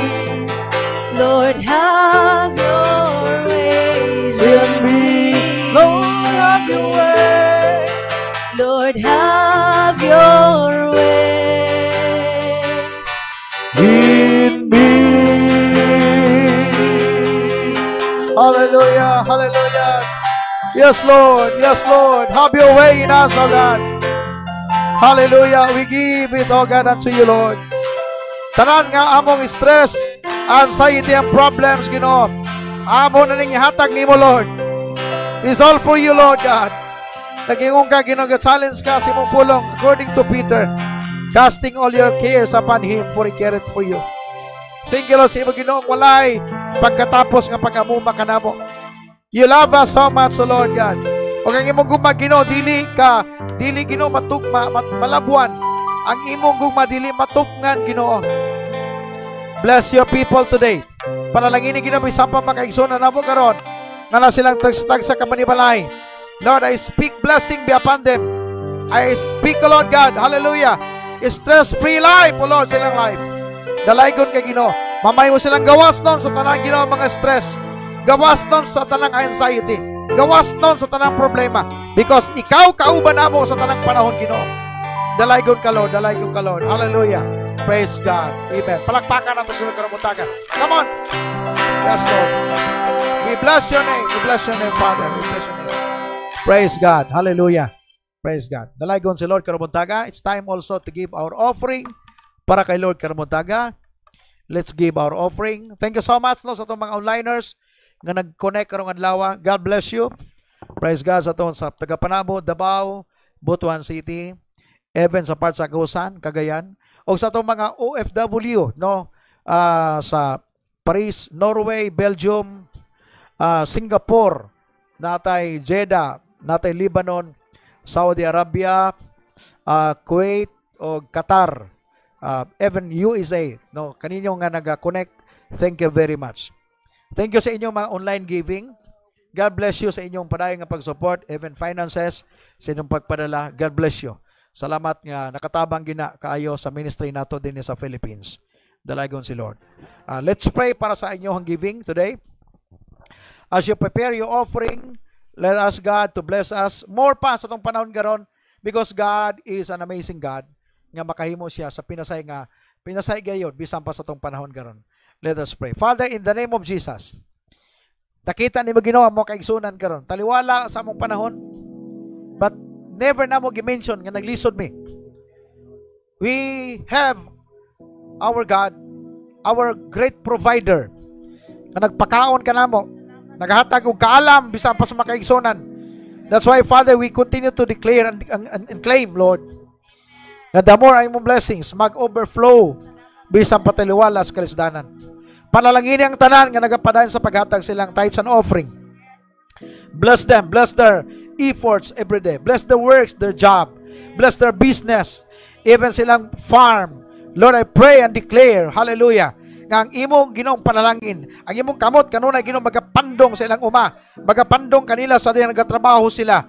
Lord, have your ways in me. Lord, have your way Lord, have your ways. in me. Hallelujah, hallelujah. Yes, Lord, yes, Lord. Have your way in us, oh God. Hallelujah. We give it, oh God, unto you, Lord. Tanan nga among stress, anxiety, and problems, Ginoo. Amo na ning ihatag nimo, Lord. It's all for you, Lord God. Nag-ingon ka, Ginoo, challenge ka sa imong pulong according to Peter. Casting all your cares upon Him, for He careth for you. Thank you, Lord, sa imong Ginoong walay pagkatapos nga pag-amuma ka namo. You love us so much, so Lord God. O kang imong guma, Ginoo, dili Ginoo malabuan. Ang imong guma, dili matukngan, Ginoo. Bless your people today. Panalangin ni Ginoo, isang makaigsoon na namo karon. Nga na silang tagstag sa kamanibalay. Lord, I speak blessing be upon them. I speak, O Lord God, hallelujah, stress-free life, O Lord, silang life. Dalaygon kay Ginoo. Mamay mo silang gawas nun sa tanang, Ginoo, mga stress. Gawas nun sa tanang anxiety. Gawas nun sa tanang problema. Because ikaw kauban namo sa tanang panahon, Ginoo. Dalaygon ka, Lord. Dalaygon ka, Lord. Hallelujah. Praise God. Amen. Palakpakan natin sa karamutagan. Come on. Yes, Lord. We bless your name. We bless your name, Father. We bless your name. Praise God. Hallelujah. Praise God. Dalaygon si Lord Karamuntaga. It's time also to give our offering para kay Lord Karamuntaga. Let's give our offering. Thank you so much, no, sa itong mga onliners nga nag-connect karong adlaw. God bless you. Praise God sa itong sa Tagapanabo, Davao, Butuan City, even sa part sa Agusan, Cagayan, o sa itong mga OFW, no, sa Paris, Norway, Belgium, Singapore, natay Jeddah, natay Lebanon, Saudi Arabia, Kuwait, o Qatar, even USA, no, kaninyo nga nag-connect. Thank you very much. Thank you sa inyong mga online giving. God bless you sa inyong padayong nga pag-support, even finances, sa inyong pagpadala. God bless you. Salamat nga nakatabang gina kaayo sa ministry nato din sa Philippines. Dalaygon si Lord. Let's pray para sa inyong giving today. As you prepare your offering, let us God to bless us more pa sa itong panahon garon, because God is an amazing God nga makahimo siya sa pinasay gayon bisan pa sa itong panahon garon. Let us pray. Father, in the name of Jesus, nakita ni mo ginawa mo kaigsunan karon. Taliwala sa among panahon, but never na mo gi-mention nga naglisod mi. We have our God, our great provider, nga nagpakaon ka namo, naghatag og kaalam bisan pa sa makaigsunan. That's why, Father, we continue to declare and claim, Lord, nga the more ay mong blessings mag-overflow bisan pa taliwala sa kalisdanan. Panalangin ang tanan nga nagapadayon sa paghatag silang tithes and offering. Bless them, bless their efforts every day. Bless their works, their job. Bless their business, even silang farm. Lord, I pray and declare, hallelujah, nga ang imong Ginoong panalangin, ang imong kamot kanunay Ginoong magapandong sa ilang uma, magapandong kanila sa diyan nagatrabaho sila.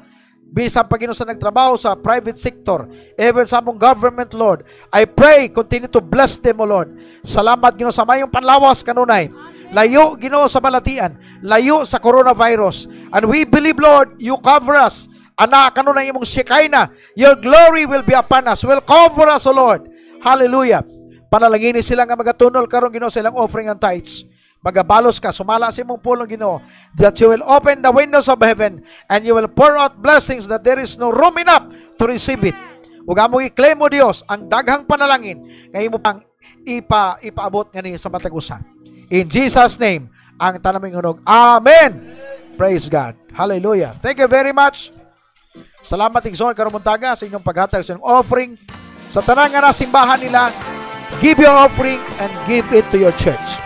Bisan pa Ginoo sa nagtrabaho sa private sector, even sa among government, Lord, I pray, continue to bless them, O Lord. Salamat Ginoo sa mayong panlawas kanunay. Layo, Ginoo, sa balatian. Layo sa coronavirus. And we believe, Lord, you cover us. Ana, kanon ang imong Shekinah. Your glory will be upon us. Will cover us, O Lord. Hallelujah. Panalangin sila nga magatunol karon, Ginoo, sa ilang offering and tithes. Magabalos ka, sumala sa imong pulong, Ginoo, that you will open the windows of heaven and you will pour out blessings that there is no room enough to receive it. Ug amo i-claim mo, Dios, ang daghang panalangin nga imo pang ipaabot ngani sa matag usa. In Jesus' name, ang tanaming hunog. Amen. Praise God. Hallelujah. Thank you very much. Salamat igsoon karon muntaga sa inyong paghatag sa inyong offering sa tanang nga nasimbahan nila. Give your offering and give it to your church.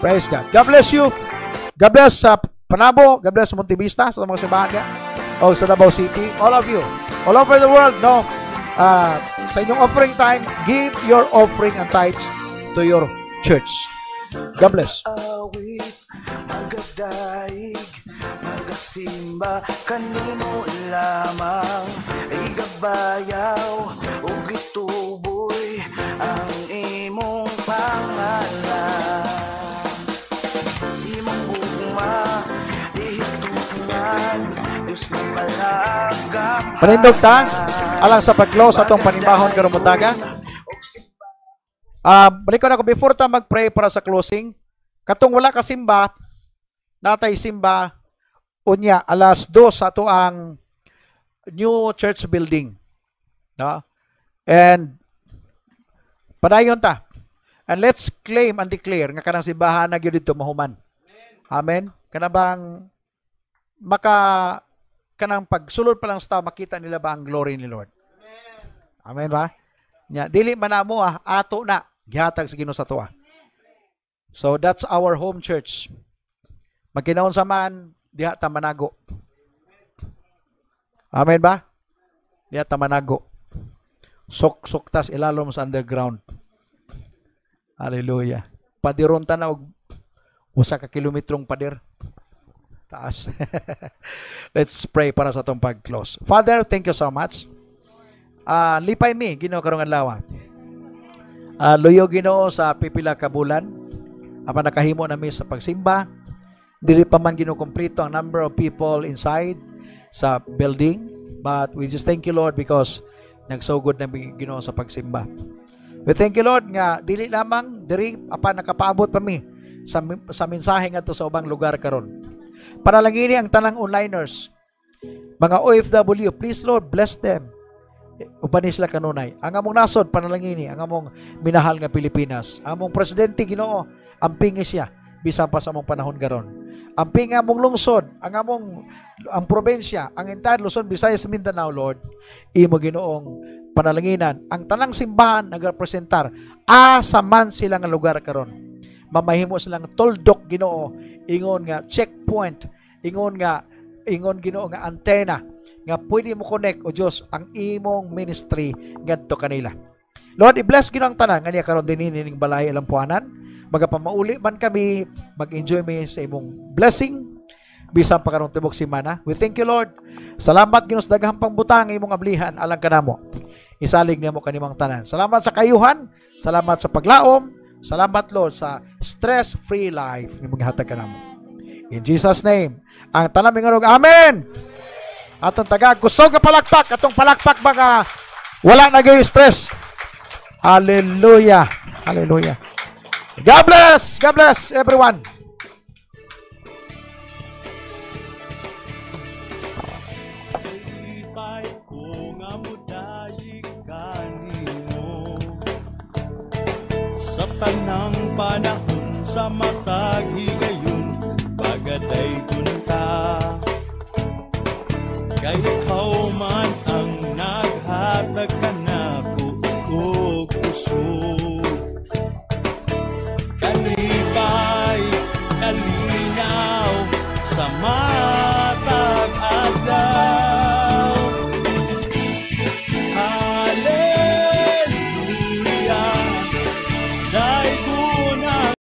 Praise God. God bless you. God bless sa Panabo. God bless sa Montevista, sa mga simbahan niya. O sa Davao City. All of you. All over the world, no? Sa inyong offering time, give your offering and tithes to your church. God bless. Awit, magadaig, magasimba, kanimo lamang, igabayaw, ug ituboy, ang imong pangalan. Imong ugma, ihituan, Diyos ng malagam. Panindog ta, alang sa pag-close atong panimahon karon muntaga. Balik ko na ako before ta mag-pray para sa closing. Katong wala ka simba, natay simba, unya, alas 2 sa ato ang new church building. No? And, padayon ta. And let's claim and declare nga kanang simbahan na gyud dito mahuman. Amen? Kanabang kanang pagsulod pa lang sa tao, makita nila ba ang glory ni Lord? Amen ba? Nya, dili man namo ato na gihatag sa Ginoo sa tuwa. So that's our home church. Magkinaon sa man, diha ta manago. Amen ba? Diha ta manago. Sok tas ilalom sa underground. Hallelujah. Padiron ta na og usa ka kilometrong pader. Taas. Let's pray para sa atong pag-close. Father, thank you so much. Lipay mi, Ginoo, karong adlaw. Luyo, Ginoo, sa pipila ka bulan. Apan nakahimo nami sa pagsimba. Dili pa man Ginoo kompleto ang number of people inside sa building. But we just thank you, Lord, because nagsugod nami, Ginoo, sa pagsimba. We thank you, Lord, nga dili lamang diri apan nakapaabot pa mi sa mensahe ngadto sa ubang lugar karon. Panalangini ang tanang onliners, mga OFW, please, Lord, bless them. Upanis sila kanunay. Ang among nasod, panalangini, ang among minahal nga Pilipinas. Ang among presidente, Ginoo, ampingi siya, bisan pa sa among panahon garon. Amping among lungsod, ang probensya, ang entire Luzon, Visayas, Mindanao, Lord, imo Ginoong panalanginan. Ang tanang simbahan nagrepresentar, asa man sila nga lugar karon. Mamahimo silang toldok, Ginoo, ingon nga checkpoint, ingon Ginoo nga antena, nga pwede mo connect, o Diyos, ang imong ministry ngadto kanila. Lord, i-bless Ginoo ang tanan nga niya karon dinhi ning balay alampuanan. Magapamauli man kami, mag-enjoy mi sa imong blessing bisan pa karong tibok semana. We thank you, Lord. Salamat Ginoo sa daghang pangbutang imong ablihan alang kanamo. Isalig nimo kanimong tanan. Salamat sa kayuhan, salamat sa paglaom, salamat, Lord, sa stress-free life imong gihatag kanamo. In Jesus' name, ang tanan minganog, amen. Atong tagag kusog nga palakpak, atong palakpak mga wala na gay stress. Hallelujah. Hallelujah. God bless. God bless everyone. Sa tanang panahon sa matag higayon, pagaday gunta. Kay ikaw man ang naghatag